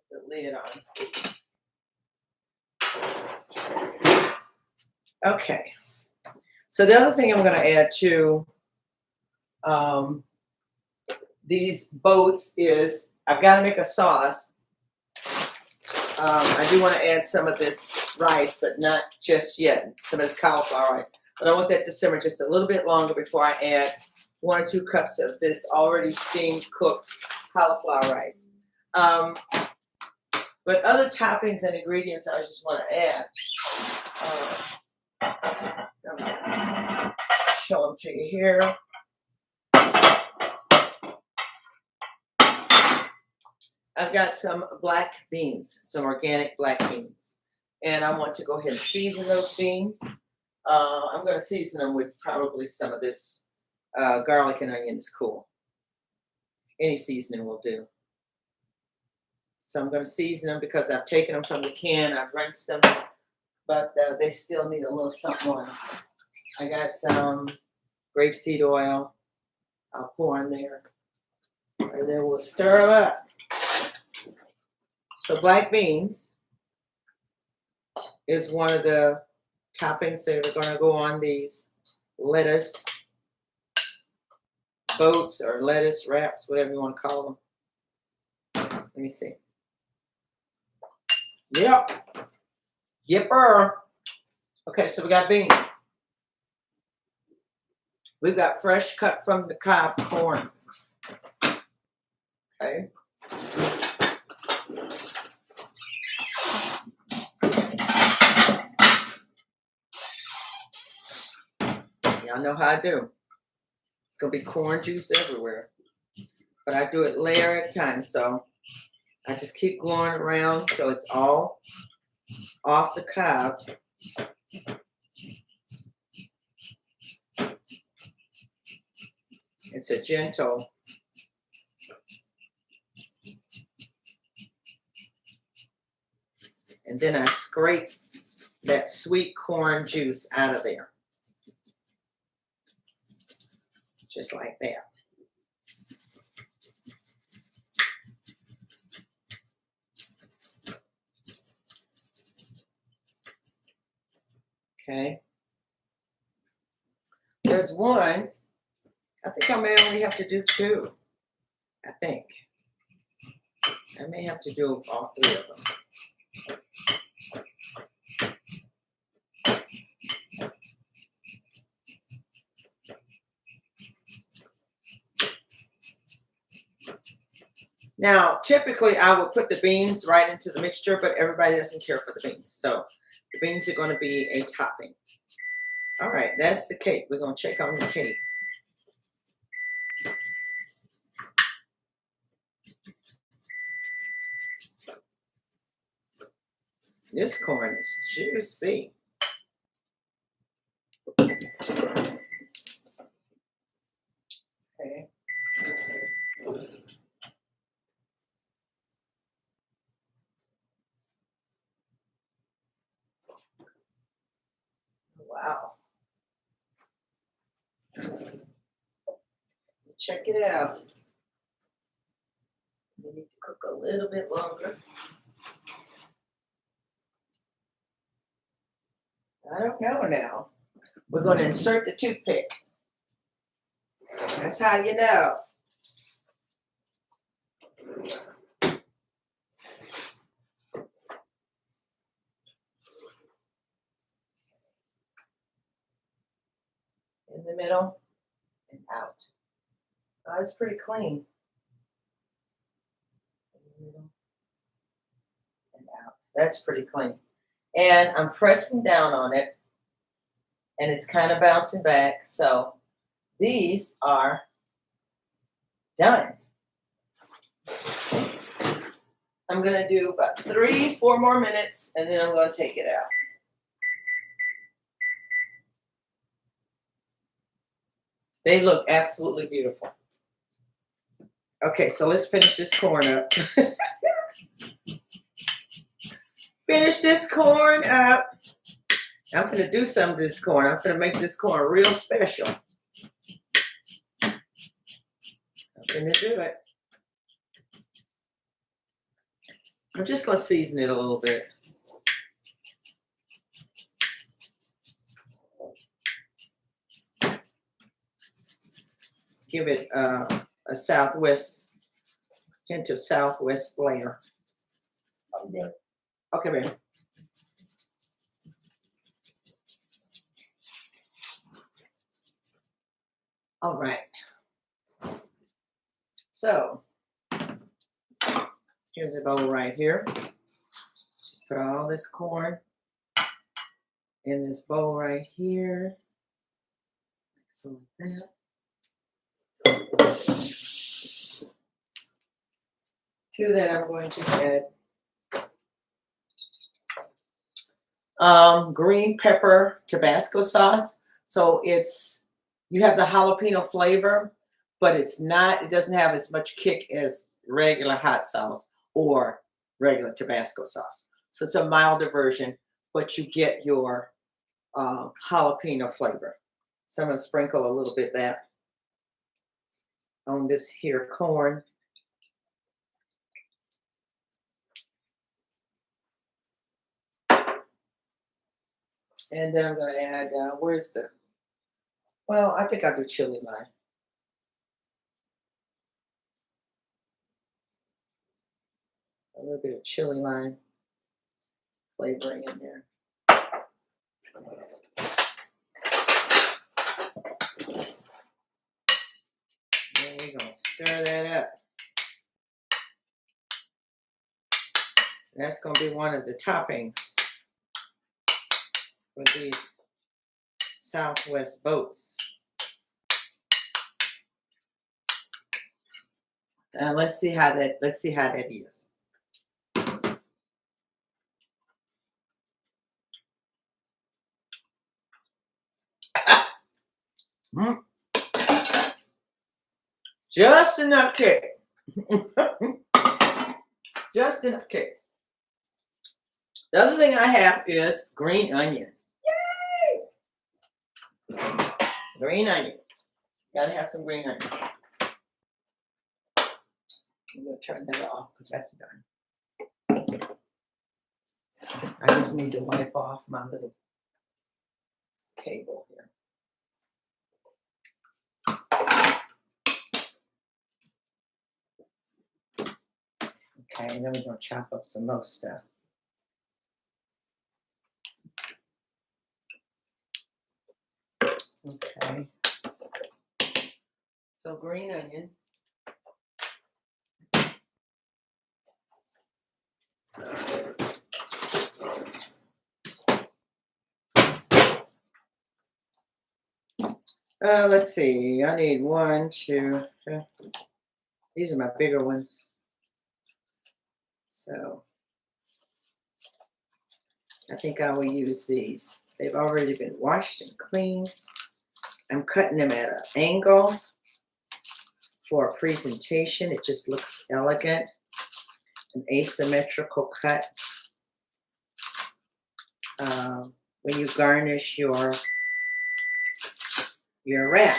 the lid on. Okay. So the other thing I'm going to add to these boats is I've got to make a sauce. I do want to add some of this rice, but not just yet. Some of this cauliflower rice. But I want that to simmer just a little bit longer before I add 1 or 2 cups of this already steamed, cooked cauliflower rice. But other toppings and ingredients I just want to add. Show them to you here. I've got some black beans, some organic black beans. And I want to go ahead and season those beans. I'm going to season them with probably some of this garlic and onion is cool. Any seasoning will do. So I'm going to season them because I've taken them from the can. I've rinsed them, but they still need a little something on them. I got some grapeseed oil. I'll pour in there. And then we'll stir them up. So black beans is one of the toppings that are going to go on these lettuce boats or lettuce wraps, whatever you want to call them. Let me see. Yep. Yipper. Okay, so we got beans. We've got fresh cut from the cob corn. Okay. Y'all know how I do. It's going to be corn juice everywhere. But I do it layer at a time. So I just keep going around till it's all off the cob. It's a gentle. And then I scrape that sweet corn juice out of there. Just like that. Okay. There's one. I think I may only have to do two. I think. I may have to do all three of them. Now, typically I would put the beans right into the mixture, but everybody doesn't care for the beans. So the beans are going to be a topping. All right, that's the cake. We're going to check on the cake. This corn is juicy. Okay. Wow. Check it out. We need to cook a little bit longer. I don't know now. We're going to insert the toothpick. That's how you know. In the middle and out. Oh, it's pretty clean. In the middle and out. That's pretty clean. And I'm pressing down on it, and it's kind of bouncing back. So these are done. I'm going to do about 3-4 more minutes, and then I'm going to take it out. They look absolutely beautiful. Okay, so let's finish this corn up. Finish this corn up. I'm going to do some of this corn. I'm going to make this corn real special. I'm going to do it. I'm just going to season it a little bit. Give it a southwest, hint of southwest flavor. Okay. Okay, baby. All right. So here's a bowl right here. Just put all this corn in this bowl right here. So that. To that, I'm going to add green pepper Tabasco sauce. So you have the jalapeno flavor, but it doesn't have as much kick as regular hot sauce or regular Tabasco sauce. So it's a milder version, but you get your jalapeno flavor. So I'm going to sprinkle a little bit of that on this here corn. And then I'm going to add, I think I'll do chili lime. A little bit of chili lime flavoring in there. And we're going to stir that up. That's going to be one of the toppings for these Southwest boats. And let's see how that is. Just enough kick. Just enough kick. The other thing I have is green onion. Yay! Green onion. Gotta have some green onion. I'm gonna turn that off because that's done. I just need to wipe off my little table here. Okay, and then we're gonna chop up some more stuff. Okay. So green onion. Let's see. I need 1, 2. These are my bigger ones. So I think I will use these. They've already been washed and cleaned. I'm cutting them at an angle for a presentation. It just looks elegant. An asymmetrical cut. When you garnish your wrap.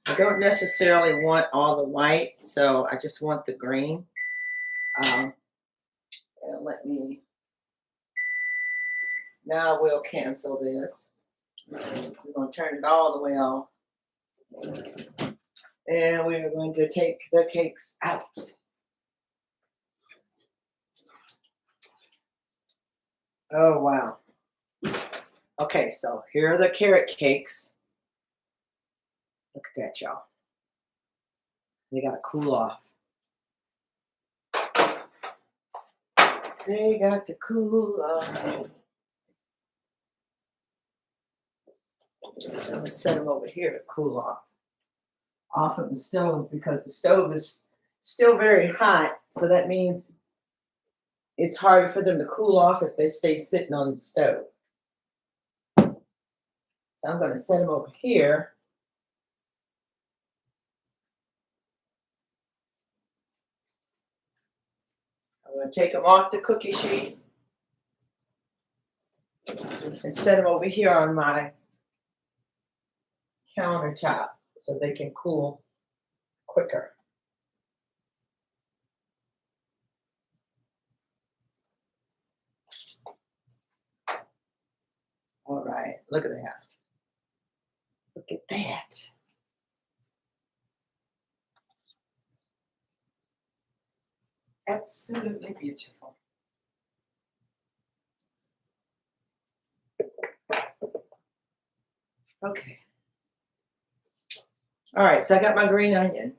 I don't necessarily want all the white, so I just want the green. Let me, now we'll cancel this. We're going to turn it all the way off. And we're going to take the cakes out. Oh, wow. Okay, so here are the carrot cakes. Look at that, y'all. They got to cool off. They got to cool off. I'm going to set them over here to cool off of the stove because the stove is still very hot. So that means it's harder for them to cool off if they stay sitting on the stove. So I'm going to set them over here. I'm going to take them off the cookie sheet and set them over here on my countertop so they can cool quicker. All right, look at that. Look at that. Absolutely beautiful. Okay. All right, so I got my green onion.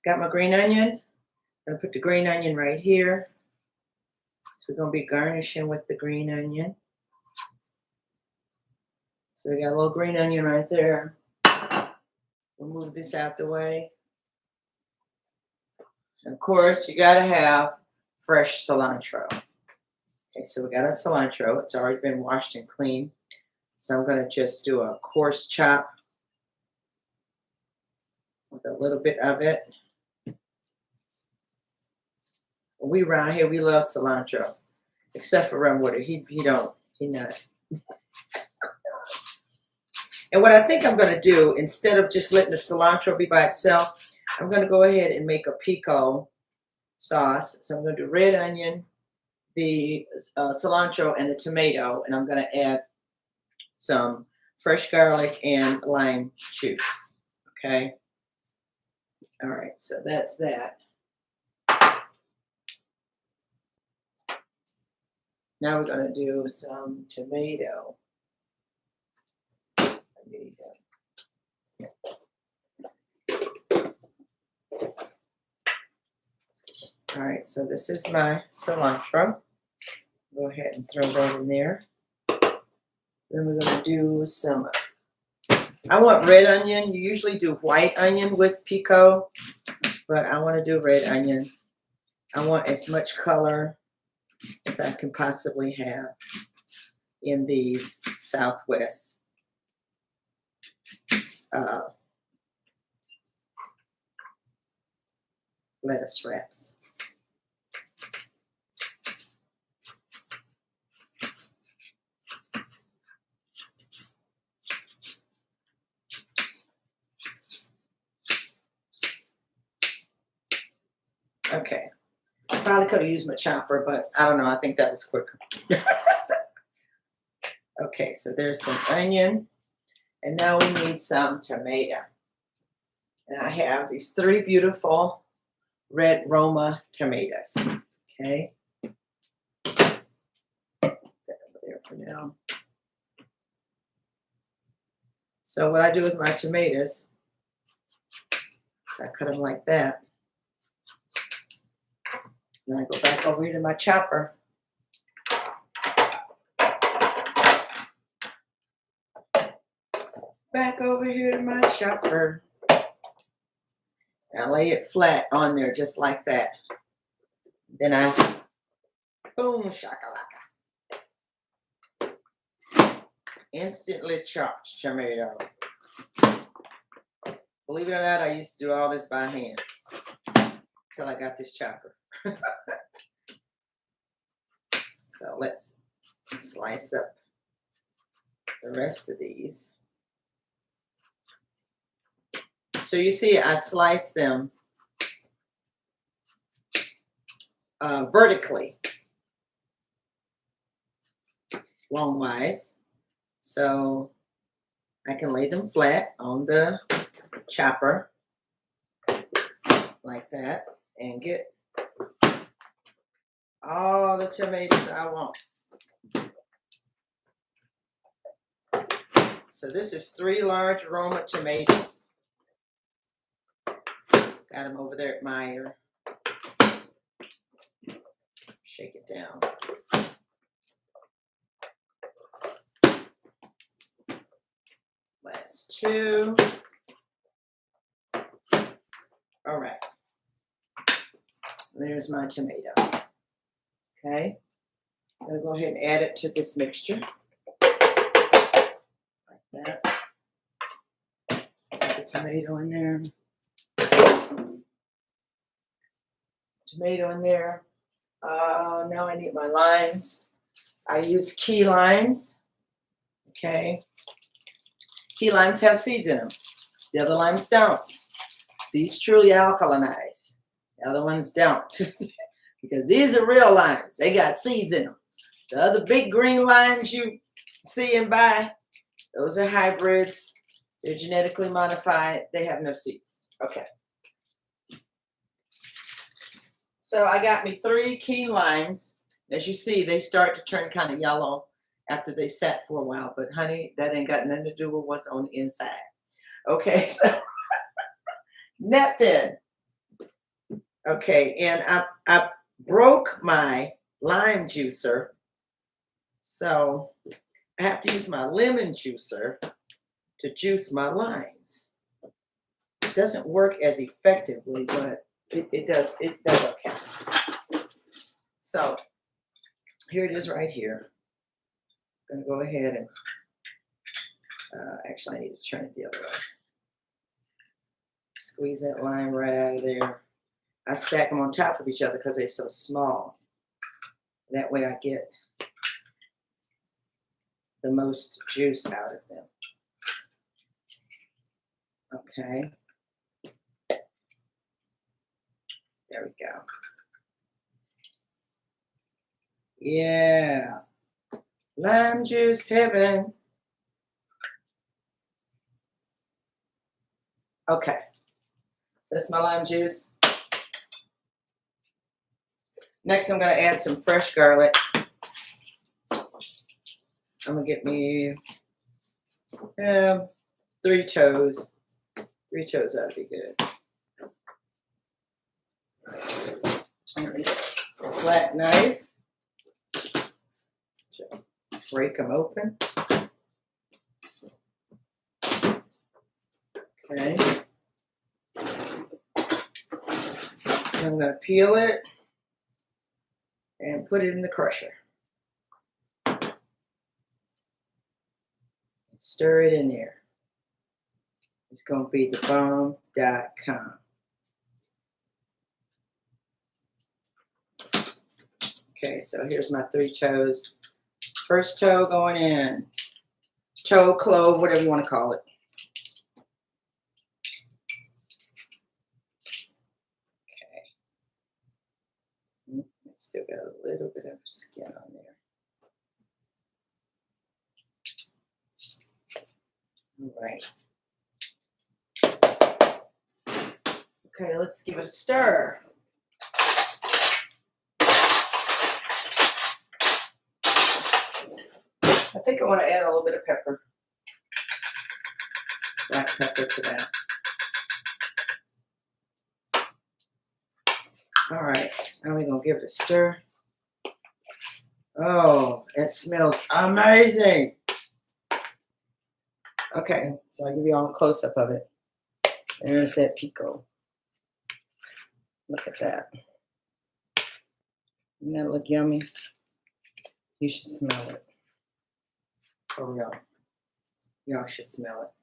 Got my green onion. I'm going to put the green onion right here. So we're going to be garnishing with the green onion. So we got a little green onion right there. We'll move this out the way. And of course, you got to have fresh cilantro. Okay, so we got a cilantro. It's already been washed and cleaned. So I'm going to just do a coarse chop with a little bit of it. We around here, we love cilantro. Except for Rumwater. He not. And what I think I'm going to do, instead of just letting the cilantro be by itself, I'm going to go ahead and make a pico sauce. So I'm going to do red onion, the cilantro, and the tomato. And I'm going to add some fresh garlic and lime juice. Okay. All right. So that's that. Now we're going to do some tomato. All right, so this is my cilantro. Go ahead and throw that in there. Then we're going to do some, I want red onion. You usually do white onion with pico, but I want to do red onion. I want as much color as I can possibly have. in these Southwest lettuce wraps. Okay, probably could have used my chopper, but I don't know. I think that was quicker. Okay, so there's some onion, and now we need some tomato. And I have these 3 beautiful red Roma tomatoes. Okay, put that over there for now. So what I do with my tomatoes is I cut them like that. Then I go back over here to my chopper. Back over here to my chopper. And I lay it flat on there just like that. Then I, boom, shakalaka. Instantly chopped tomato. Believe it or not, I used to do all this by hand until I got this chopper. So let's slice up the rest of these. So you see, I slice them vertically, longwise, so I can lay them flat on the chopper like that and get all the tomatoes I want. So this is 3 large Roma tomatoes. Got them over there at Meyer. Shake it down. Last 2. All right. There's my tomato. Okay. I'm going to go ahead and add it to this mixture. Like that. Put the tomato in there. Tomato in there. Now I need my limes. I use key limes. Okay. Key limes have seeds in them. The other limes don't. These truly alkalinize. The other ones don't. Because these are real limes. They got seeds in them. The other big green limes you see and buy, those are hybrids. They're genetically modified. They have no seeds. Okay. So I got me 3 key limes. As you see, they start to turn kind of yellow after they sat for a while. But honey, that ain't got nothing to do with what's on the inside. Okay, so nothing. Okay, and I broke my lime juicer. So I have to use my lemon juicer to juice my limes. It doesn't work as effectively, but it does okay. So here it is right here. I'm going to go ahead and actually I need to turn it the other way. Squeeze that lime right out of there. I stack them on top of each other because they're so small. That way I get the most juice out of them. Okay. There we go. Yeah. Lime juice heaven. Okay. So that's my lime juice. Next, I'm going to add some fresh garlic. I'm going to get me 3 toes. 3 toes ought to be good. A flat knife to break them open. Okay. I'm going to peel it and put it in the crusher. Stir it in there. It's going to be thebomb.com. Okay, so here's my 3 toes. First toe going in. Toe, clove, whatever you want to call it. Okay. It's still got a little bit of skin on there. All right. Okay, let's give it a stir. I think I want to add a little bit of pepper. Black pepper to that. All right, now we're going to give it a stir. Oh, it smells amazing. Okay, so I'll give you all a close-up of it. There's that pico. Look at that. Doesn't that look yummy? You should smell it. For real. Y'all should smell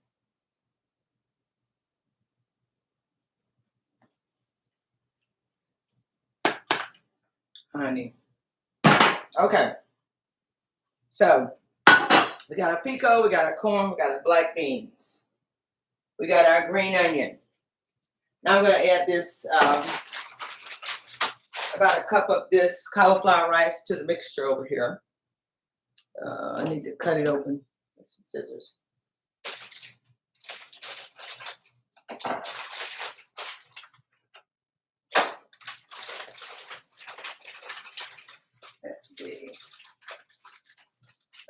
it. Honey. Okay. So, we got our pico, we got our corn, we got our black beans. We got our green onion. Now I'm going to add this, about a cup of this cauliflower rice to the mixture over here. I need to cut it open with some scissors. Let's see.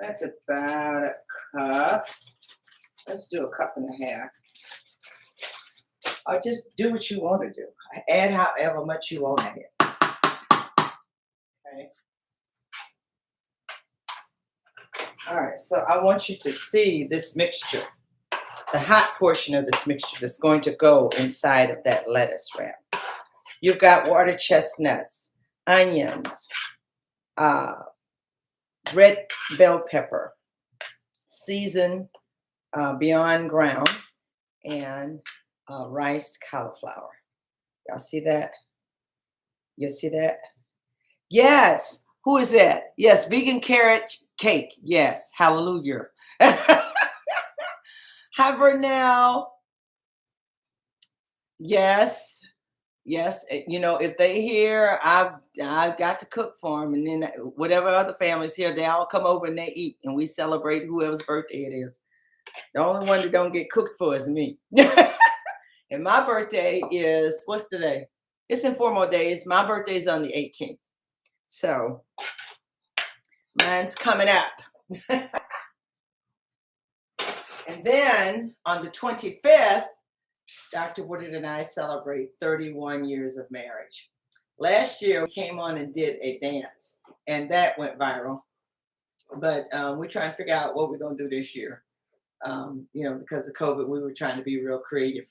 That's about a cup. Let's do a cup and a half. Or just do what you want to do. Add however much you want to add. Okay. All right, so I want you to see this mixture, the hot portion of this mixture that's going to go inside of that lettuce wrap. You've got water chestnuts, onions, red bell pepper, seasoned beyond ground, and rice cauliflower. Y'all see that? You see that? Yes. Who is that? Yes, vegan carrot cake. Yes, hallelujah. Hi, Vernell. Yes, yes. You know, if they hear, I've got to cook for them, and then whatever other families here, they all come over and they eat, and we celebrate whoever's birthday it is. The only one that don't get cooked for is me. And my birthday is, what's today? It's in 4 more days. My birthday is on the 18th. So mine's coming up. And then on the 25th, Dr. Woodard and I celebrate 31 years of marriage. Last year, we came on and did a dance, and that went viral. But we're trying to figure out what we're going to do this year. You know, because of COVID, we were trying to be real creative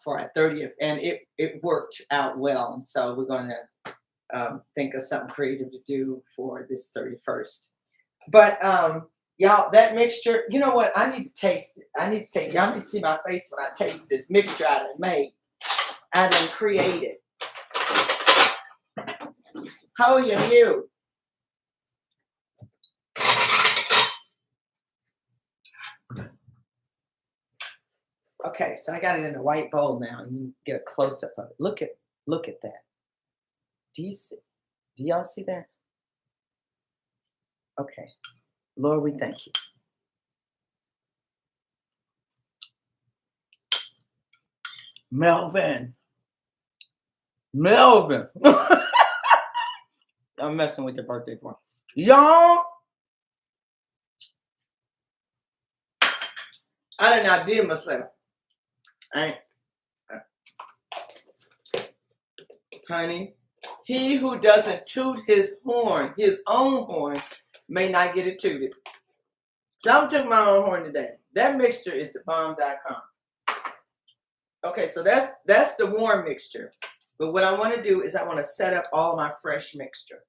for our 30th, and it worked out well. And so we're going to think of something creative to do for this 31st. But y'all, that mixture, you know what? I need to taste it. I need to taste it. Y'all need to see my face when I taste this mixture I done made. I done created. How are you? Okay, so I got it in a white bowl now, and you get a close-up of it. Look at that. Do you see? Do y'all see that? Okay. Lord, we thank you. Melvin. I'm messing with your birthday boy. Y'all, I did not do myself. Honey, he who doesn't toot his own horn, may not get it tooted. So I'm took my own horn today. That mixture is thebomb.com. Okay, so that's the warm mixture. But what I want to do is I want to set up all my fresh mixture.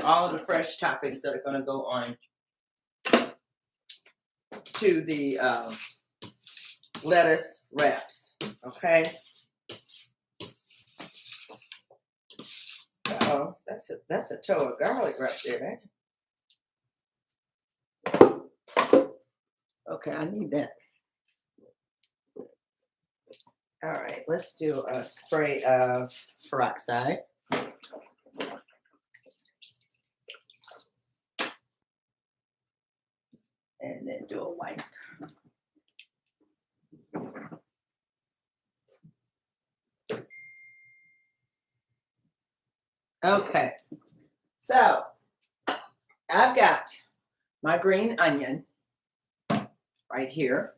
All of the fresh toppings that are going to go on to the lettuce wraps. Okay. Oh, that's a toe of garlic right there. Okay, I need that. All right, let's do a spray of peroxide. And then do a wipe. Okay, so I've got my green onion right here.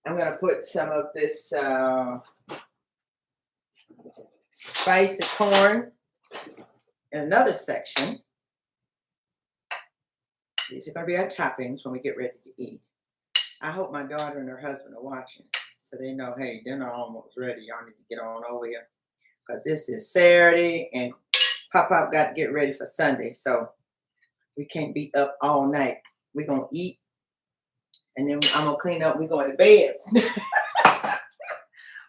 I'm going to put some of this spicy corn in another section. These are going to be our toppings when we get ready to eat. I hope my daughter and her husband are watching so they know, hey, dinner almost ready. Y'all need to get on over here because this is Saturday and Pop-Pop got to get ready for Sunday. So we can't be up all night. We're going to eat and then I'm going to clean up. We're going to bed.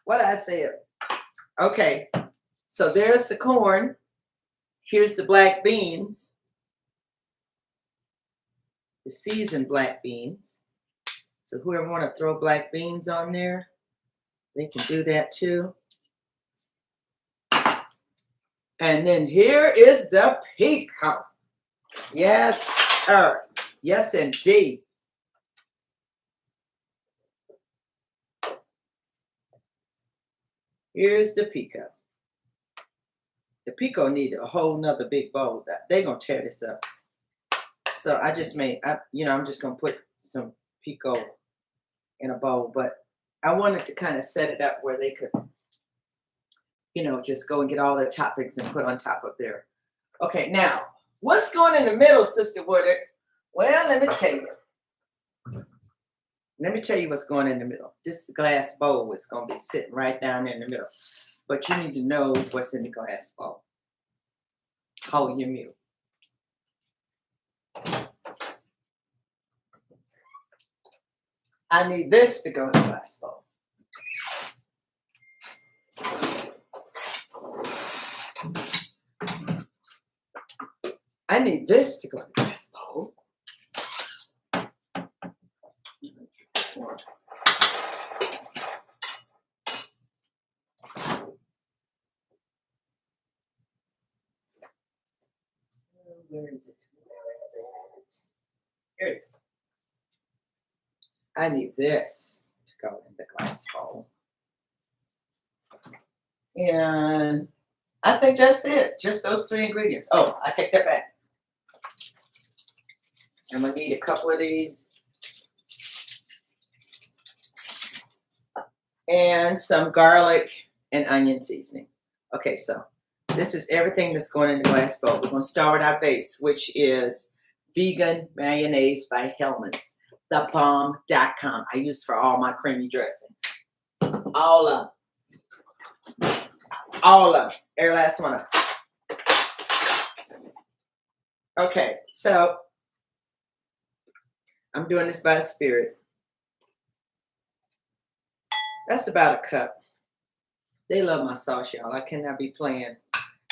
What I said. Okay. So there's the corn. Here's the black beans. The seasoned black beans. So whoever want to throw black beans on there, they can do that too. And then here is the peacock. Yes, sir. Yes, indeed. Here's the pico. The pico need a whole nother big bowl. They're going to tear this up. So I just made, I'm just going to put some pico in a bowl. But I wanted to kind of set it up where they could, just go and get all their toppings and put on top of there. Okay, now, what's going in the middle, Sister Woodard? Well, let me tell you. Let me tell you what's going in the middle. This glass bowl is going to be sitting right down in the middle. But you need to know what's in the glass bowl. Hold your mute. I need this to go in the glass bowl. I need this to go in the glass bowl. Where is it? Here it is. I need this to go in the glass bowl. And I think that's it. Just those 3 ingredients. Oh, I take that back. I'm going to need a couple of these. And some garlic and onion seasoning. Okay, so this is everything that's going in the glass bowl. We're going to start with our base, which is vegan mayonnaise by Hellmann's, thebomb.com. I use for all my creamy dressings. All of them. All of them. Every last one of them. Okay, so I'm doing this by the Spirit. That's about a cup. They love my sauce, y'all. I cannot be playing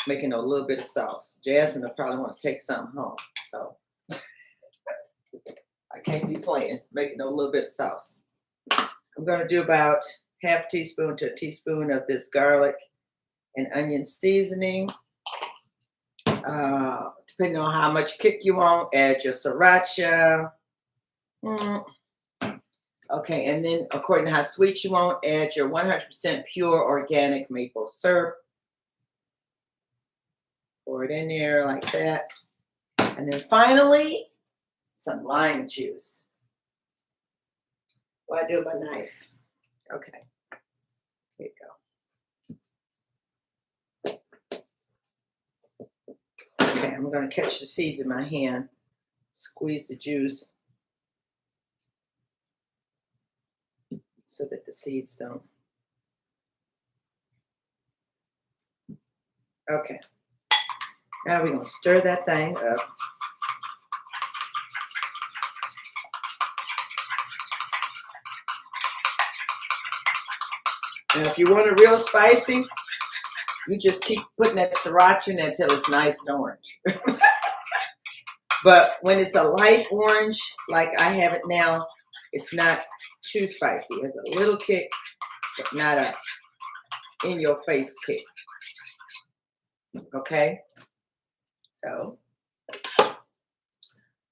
making a little bit of sauce. Jasmine will probably want to take something home. So I can't be playing making a little bit of sauce. I'm going to do about half teaspoon to a teaspoon of this garlic and onion seasoning. Depending on how much kick you want, add your sriracha. Okay, and then according to how sweet you want, add your 100% pure organic maple syrup. Pour it in there like that. And then finally, some lime juice. What I do with my knife. Okay, here you go. Okay, I'm going to catch the seeds in my hand. Squeeze the juice so that the seeds don't. Okay. Now we're going to stir that thing up. Now, if you want it real spicy, you just keep putting that sriracha in there until it's nice and orange. But when it's a light orange, like I have it now, it's not too spicy. It's a little kick, but not a in-your-face kick. Okay? So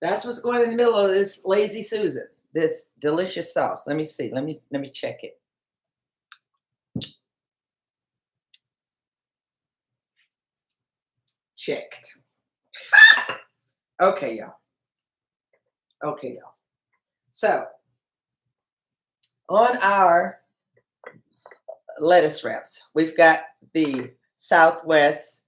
that's what's going in the middle of this Lazy Susan, this delicious sauce. Let me see. Let me check it. Checked. Okay, y'all. Okay, y'all. So on our lettuce wraps, we've got the Southwest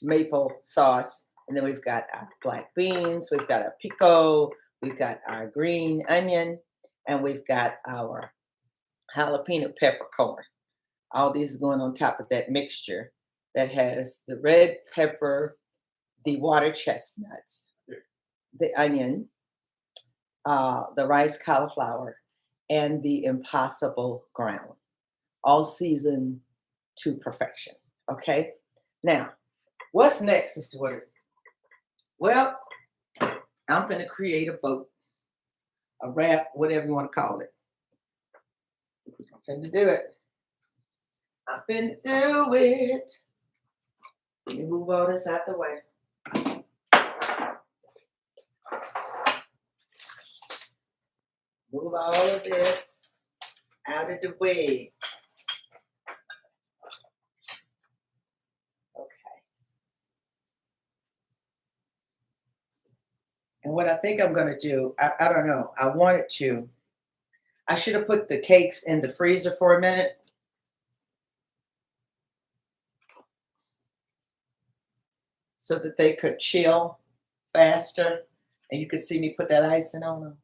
maple sauce, and then we've got our black beans, we've got our pico, we've got our green onion, and we've got our jalapeno peppercorn. All these are going on top of that mixture that has the red pepper, the water chestnuts, the onion, the rice cauliflower, and the impossible ground, all seasoned to perfection. Okay? Now, what's next, Sister Woodard? Well, I'm finna create a boat, a wrap, whatever you want to call it. I'm finna do it. I'm finna do it. Let me move all this out the way. Move all of this out of the way. Okay. And what I think I'm going to do, I don't know. I should have put the cakes in the freezer for a minute. So that they could chill faster. And you could see me put that icing on them.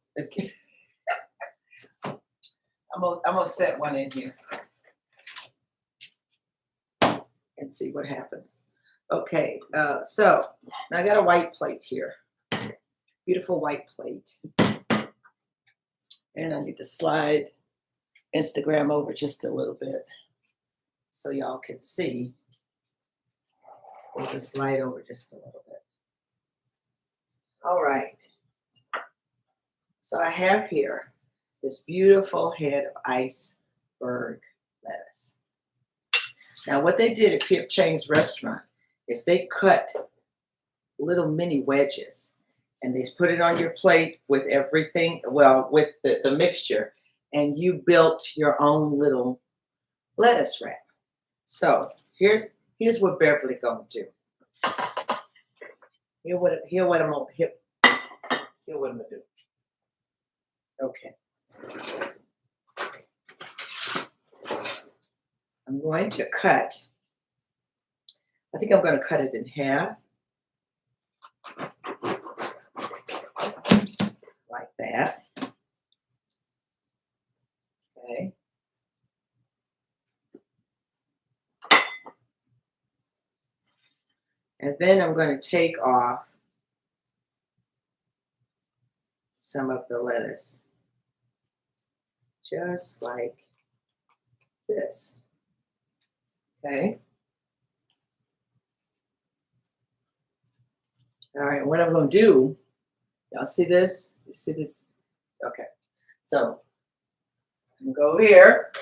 I'm gonna set one in here and see what happens. Okay, so I got a white plate here. Beautiful white plate. And I need to slide Instagram over just a little bit so y'all can see. We'll just slide over just a little bit. All right. So I have here this beautiful head of iceberg lettuce. Now, what they did at P.F. Chang's restaurant is they cut little mini wedges and they put it on your plate with everything, well, with the mixture, and you built your own little lettuce wrap. So here's what Beverly gonna do. Here what I'm gonna do. Okay. I'm going to cut. I think I'm going to cut it in half. Like that. Okay. And then I'm going to take off some of the lettuce. Just like this. Okay. All right, what I'm going to do, y'all see this? You see this? Okay. So, I'm going to go here.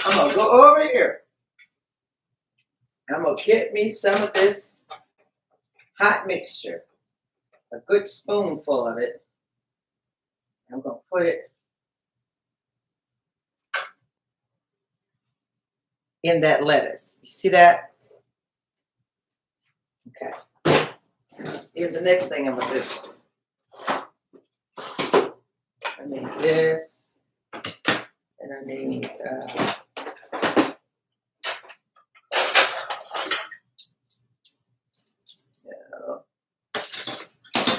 I'm going to go over here. I'm going to get me some of this hot mixture. A good spoonful of it. I'm going to put it in that lettuce. You see that? Okay. Here's the next thing I'm going to do. I need this. And I need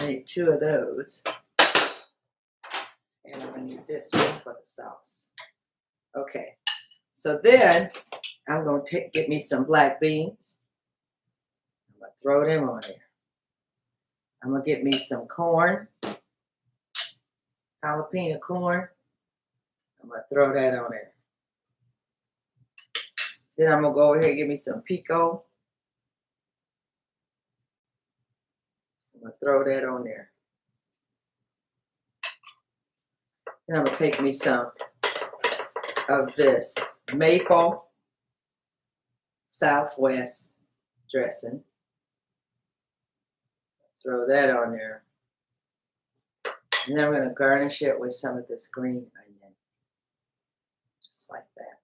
I need 2 of those. And I'm going to need this one for the sauce. Okay. So then I'm going to get me some black beans. I'm going to throw them on there. I'm going to get me some corn. Jalapeno corn. I'm going to throw that on there. Then I'm gonna go ahead and give me some pico. I'm gonna throw that on there. Then I'm gonna take me some of this maple Southwest dressing. Throw that on there. And then I'm going to garnish it with some of this green onion. Just like that.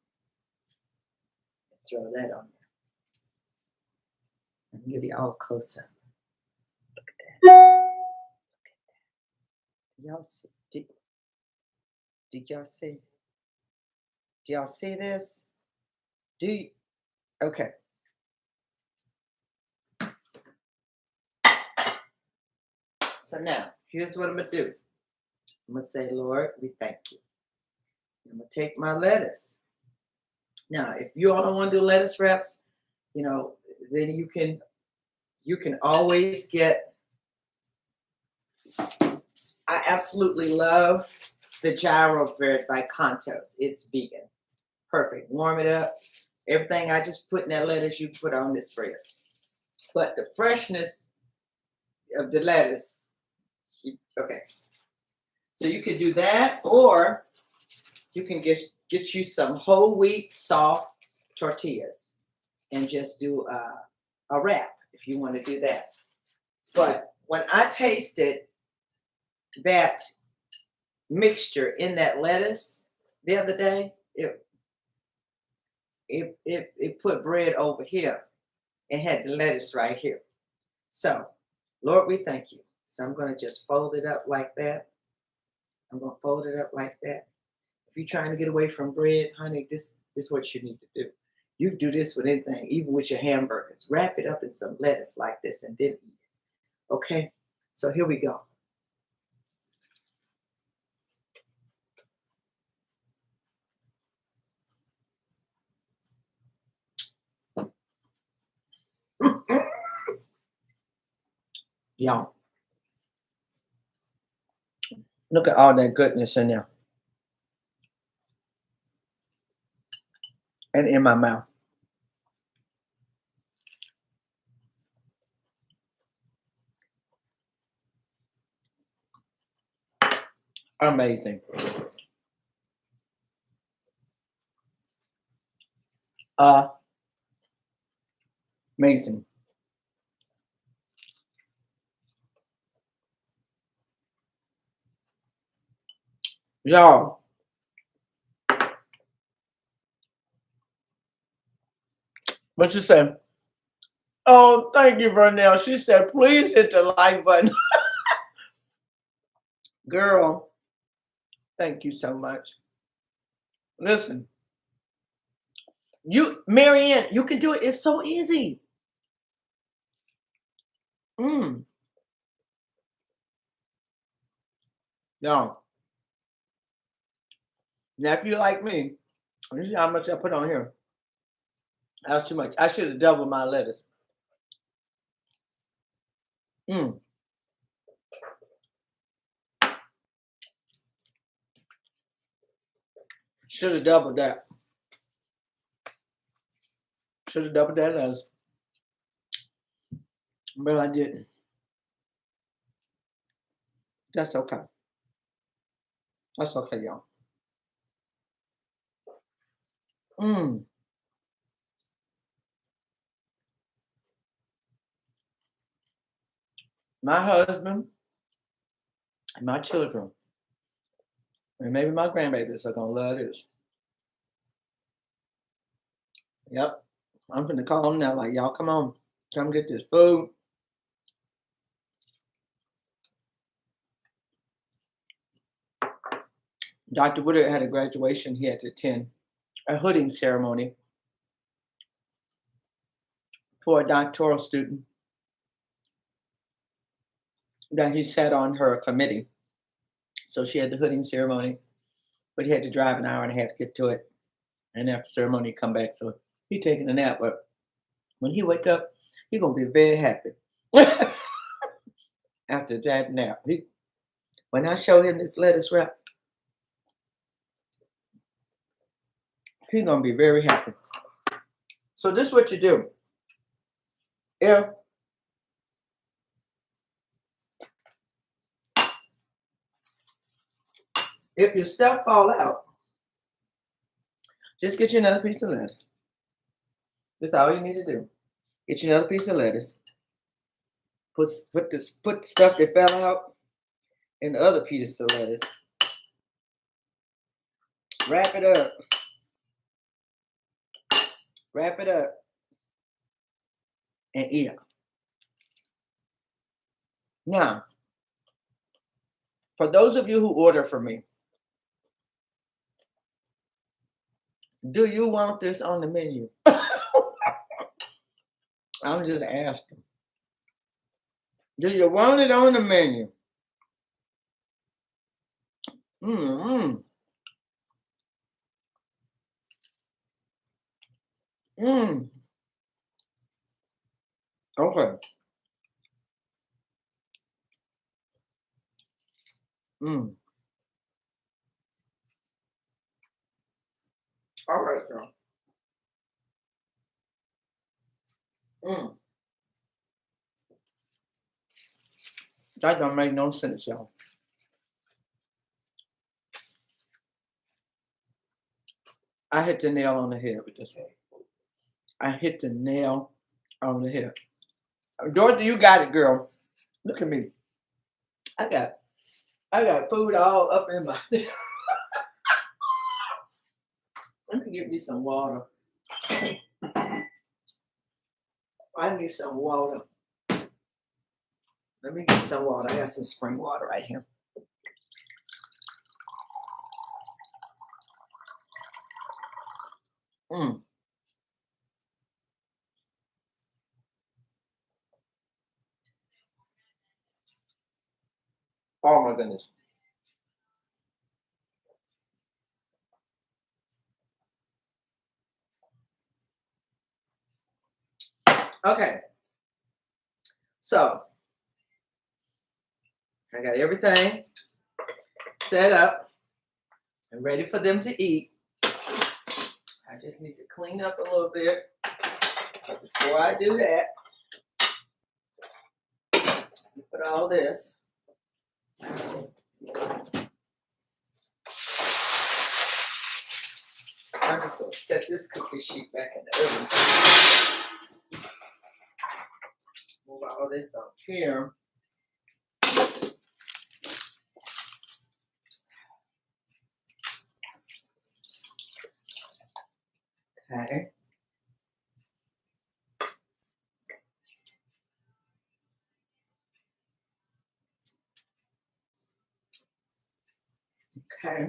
Throw that on there. Let me give you all a close up. Look at that. Look at that. Y'all see? Did y'all see? Do y'all see this? Do you? Okay. So now, here's what I'm going to do. I'm going to say, Lord, we thank you. I'm going to take my lettuce. Now, if you all don't want to do lettuce wraps, then you can always get. I absolutely love the gyro bread by Contos. It's vegan. Perfect. Warm it up. Everything I just put in that lettuce, you put on this bread. But the freshness of the lettuce, okay. So you can do that, or you can get you some whole wheat soft tortillas and just do a wrap if you want to do that. But when I tasted that mixture in that lettuce the other day, it put bread over here and had the lettuce right here. So, Lord, we thank you. So I'm going to just fold it up like that. I'm going to fold it up like that. If you're trying to get away from bread, honey, this is what you need to do. You do this with anything, even with your hamburgers. Wrap it up in some lettuce like this and then eat it. Okay? So here we go. Y'all, look at all that goodness in there. And in my mouth. Amazing. Amazing. Y'all, what you say? Oh, thank you, Vernell. She said, please hit the like button. Girl, thank you so much. Listen, Marianne, you can do it. It's so easy. Y'all, now if you like me, you see how much I put on here. That's too much. I should have doubled my lettuce. Should have doubled that. Should have doubled that lettuce. But I didn't. That's okay. That's okay, y'all. My husband and my children, and maybe my grandbabies are gonna love this. Yep. I'm gonna call them now, like, y'all come on, come get this food. Dr. Woodard had a graduation he had to attend, a hooding ceremony for a doctoral student that he sat on her committee. So she had the hooding ceremony, but he had to drive an hour and a half to get to it. And after ceremony, come back. So he taking a nap, but when he wake up, he gonna be very happy. After that nap, when I show him this lettuce wrap, he's gonna be very happy. So this is what you do. If your stuff fall out, just get you another piece of lettuce. That's all you need to do. Get you another piece of lettuce. Put the stuff that fell out in the other piece of lettuce. Wrap it up. Wrap it up. And eat it. Now, for those of you who order from me, do you want this on the menu? I'm just asking. Do you want it on the menu? Mm-hmm. Mm. Okay. Mm. All right, girl. Mm. That don't make no sense, y'all. I hit the nail on the head with this one. I hit the nail on the head. Dorothy, you got it, girl. Look at me. I got food all up in my Let me get me some water. I need some water. Let me get some water. I got some spring water right here. Mm. Oh my goodness. Okay. So I got everything set up and ready for them to eat. I just need to clean up a little bit. But before I do that, put all this. I'm just going to set this cookie sheet back in the oven. Move all this up here. Okay. Okay.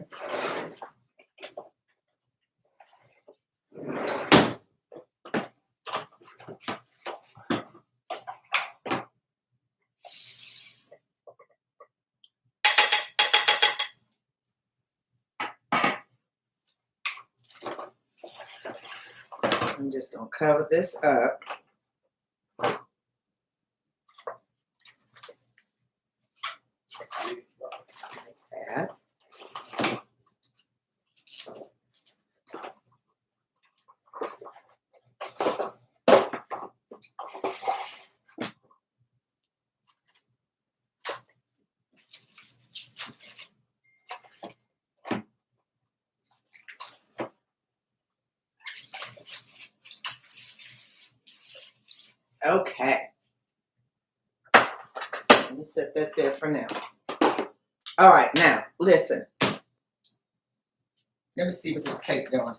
I'm just going to cover this up. Like that. Okay. Let me set that there for now. All right, now, listen. Let me see what this cake doing.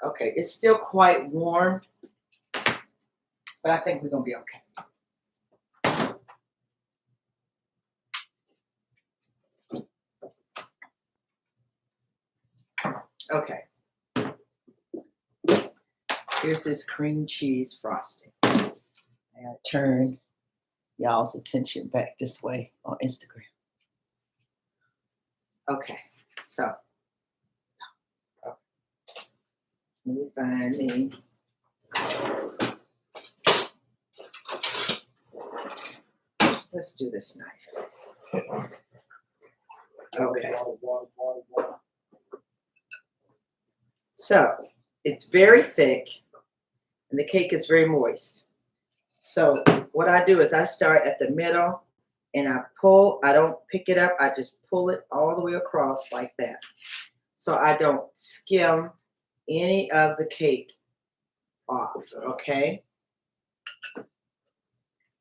Okay, it's still quite warm, but I think we're going to be okay. Okay. Here's this cream cheese frosting. I gotta turn y'all's attention back this way on Instagram. Okay, so let me find me. Let's do this knife. Okay. So it's very thick and the cake is very moist. So what I do is I start at the middle and I pull, I don't pick it up, I just pull it all the way across like that. So I don't skim any of the cake off, okay?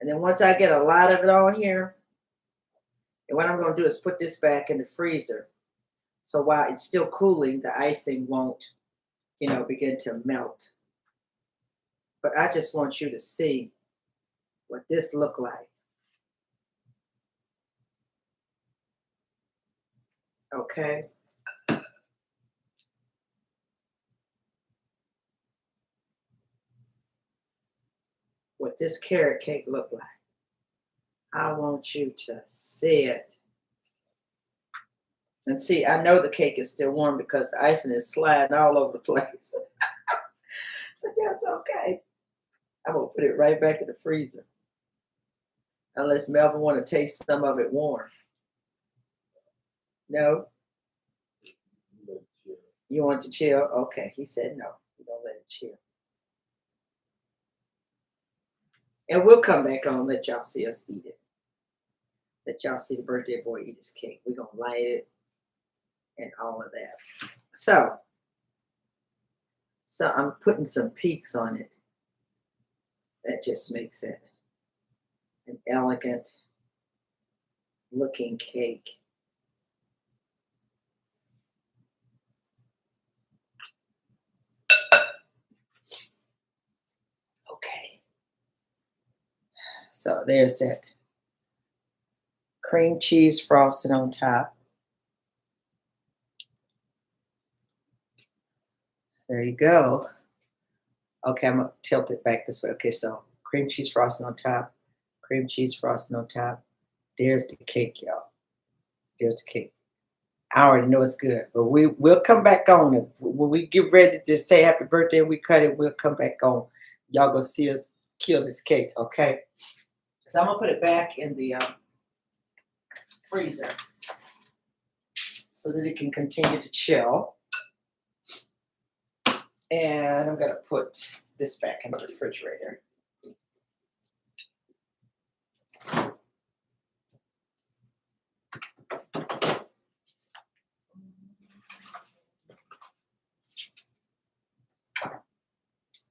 And then once I get a lot of it on here, and what I'm going to do is put this back in the freezer. So while it's still cooling, the icing won't, begin to melt. But I just want you to see what this look like. Okay. What this carrot cake look like. I want you to see it. And see, I know the cake is still warm because the icing is sliding all over the place. But that's okay. I'm gonna put it right back in the freezer. Unless Melvin want to taste some of it warm. No? You want to chill? Okay. He said no. You don't let it chill. And we'll come back on, let y'all see us eat it. Let y'all see the birthday boy eat his cake. We're gonna light it and all of that. So I'm putting some peaks on it. That just makes it an elegant looking cake. Okay. So there's it. Cream cheese frosting on top. There you go. Okay, I'm gonna tilt it back this way. Okay, so cream cheese frosting on top, cream cheese frosting on top. There's the cake, y'all. There's the cake. I already know it's good, but we'll come back on it when we get ready to say happy birthday and we cut it. We'll come back on. Y'all gonna see us kill this cake, okay? So I'm gonna put it back in the freezer so that it can continue to chill. And I'm gonna put this back in the refrigerator.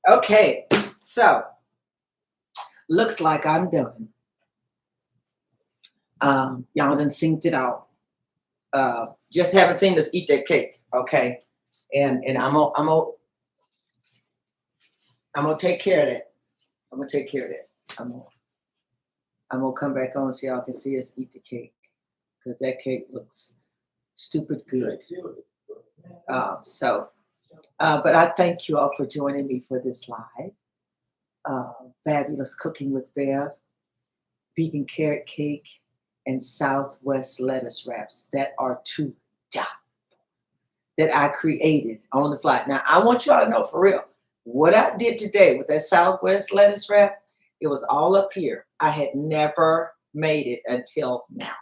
Okay, so looks like I'm done. Y'all done synced it out. Just haven't seen us eat that cake, okay? And I'm gonna take care of that. I'm gonna take care of that. I'm gonna come back on so y'all can see us eat the cake because that cake looks stupid good. But I thank you all for joining me for this live. Fabulous Cooking with Bev, vegan carrot cake, and Southwest lettuce wraps that are to die that I created on the fly. Now, I want y'all to know for real, what I did today with that Southwest lettuce wrap, it was all up here. I had never made it until now.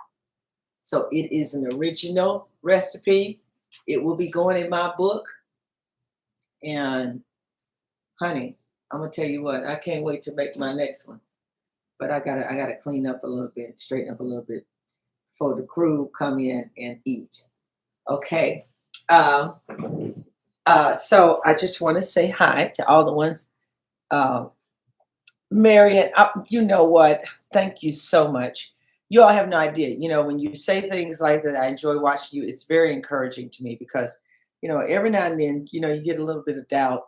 So it is an original recipe. It will be going in my book. And honey, I'm gonna tell you what, I can't wait to make my next one. But I gotta clean up a little bit, straighten up a little bit for the crew come in and eat. Okay. Um, so I just want to say hi to all the ones. Uh, Marion, you know what? Thank you so much. You all have no idea. When you say things like that, I enjoy watching you. It's very encouraging to me because, every now and then, you get a little bit of doubt,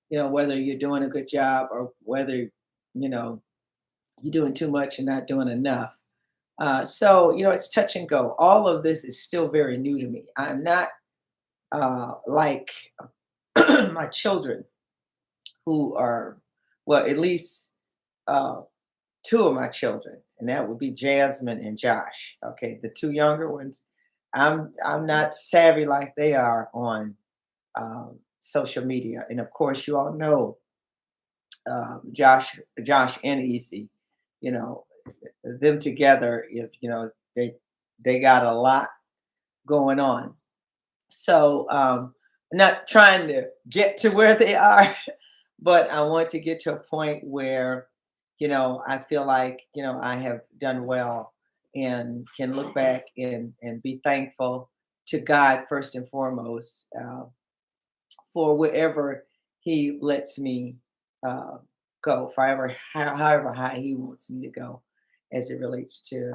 whether you're doing a good job or whether, you're doing too much and not doing enough. So, it's touch and go. All of this is still very new to me. I'm not like my children who are, well, at least uh, two of my children, and that would be Jasmine and Josh. Okay, the two younger ones. I'm not savvy like they are on social media, and of course, you all know Josh and Easy. You know, them together. They got a lot going on. So, not trying to get to where they are, but I want to get to a point where, I feel like, I have done well and can look back and be thankful to God first and foremost for wherever He lets me uh, go, however high He wants me to go, as it relates to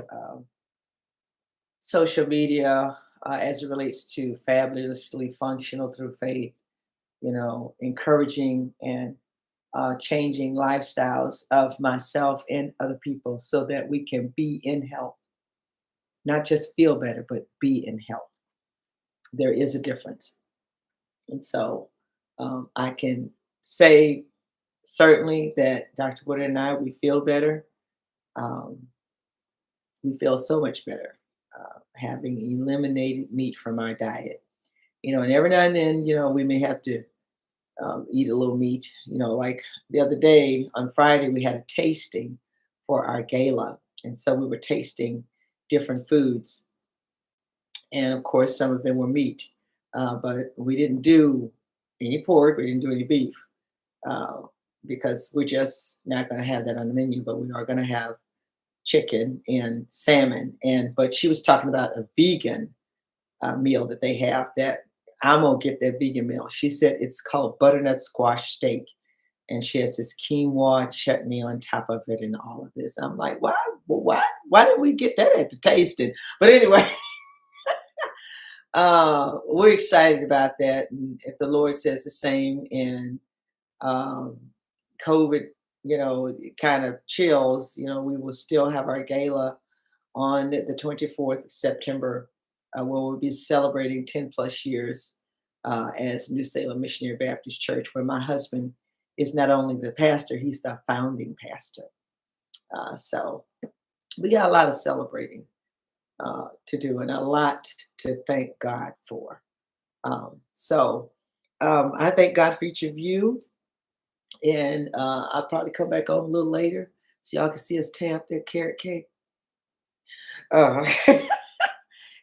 social media, as it relates to fabulously functional through faith, encouraging and changing lifestyles of myself and other people so that we can be in health, not just feel better, but be in health. There is a difference. And so I can say certainly that Dr. Wood and I, we feel better. Um, we feel so much better having eliminated meat from our diet. And every now and then, we may have to eat a little meat. Like the other day on Friday, we had a tasting for our gala. And so we were tasting different foods. And of course, some of them were meat. But we didn't do any pork, we didn't do any beef uh, because we're just not going to have that on the menu. But we are going to have chicken and salmon. But she was talking about a vegan meal that they have that I'm gonna get that vegan meal. She said it's called butternut squash steak, and she has this quinoa chutney on top of it, and all of this. I'm like, why? Why didn't we get that at the tasting? But anyway, we're excited about that, and if the Lord says the same, and um, COVID, kind of chills, we will still have our gala on the 24th of September, where we'll be celebrating 10 plus years as New Salem Missionary Baptist Church, where my husband is not only the pastor, he's the founding pastor. So we got a lot of celebrating to do and a lot to thank God for. So I thank God for each of you. And I'll probably come back on a little later so y'all can see us tear up that carrot cake. Uh,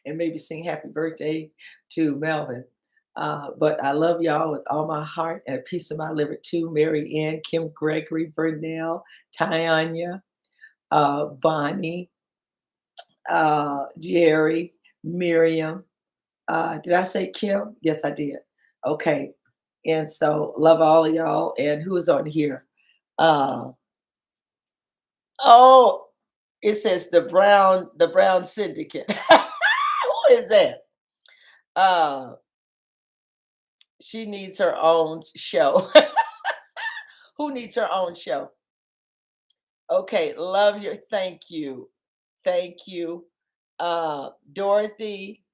and maybe sing happy birthday to Melvin. But I love y'all with all my heart and a piece of my liver too. Mary Ann, Kim Gregory, Vernell, Tanya, Bonnie, Jerry, Miriam. Did I say Kim? Yes, I did. Okay. And so love all of y'all. And who is on here? Uh, oh, it says the Brown Syndicate. Who is that? Uh, she needs her own show. Who needs her own show? Okay, love your thank you. Thank you. Dorothy,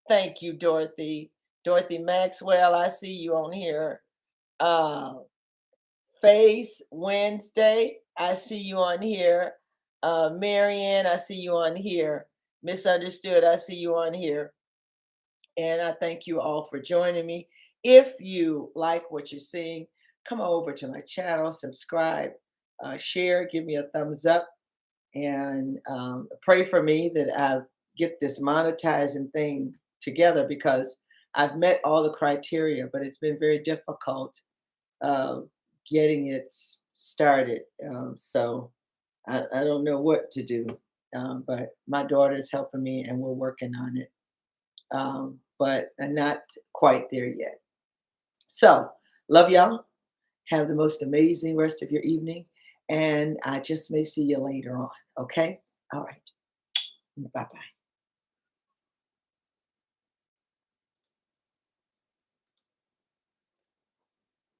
thank you, Dorothy. Dorothy Maxwell, I see you on here. Uh Face Wednesday, I see you on here. Marianne, I see you on here. Misunderstood, I see you on here. And I thank you all for joining me. If you like what you're seeing, come over to my channel, subscribe, share, give me a thumbs up, and pray for me that I get this monetizing thing together because I've met all the criteria, but it's been very difficult uh, getting it started. So I don't know what to do, but my daughter is helping me and we're working on it. But I'm not quite there yet. So, love y'all. Have the most amazing rest of your evening. And I just may see you later on. Okay? All right. Bye bye.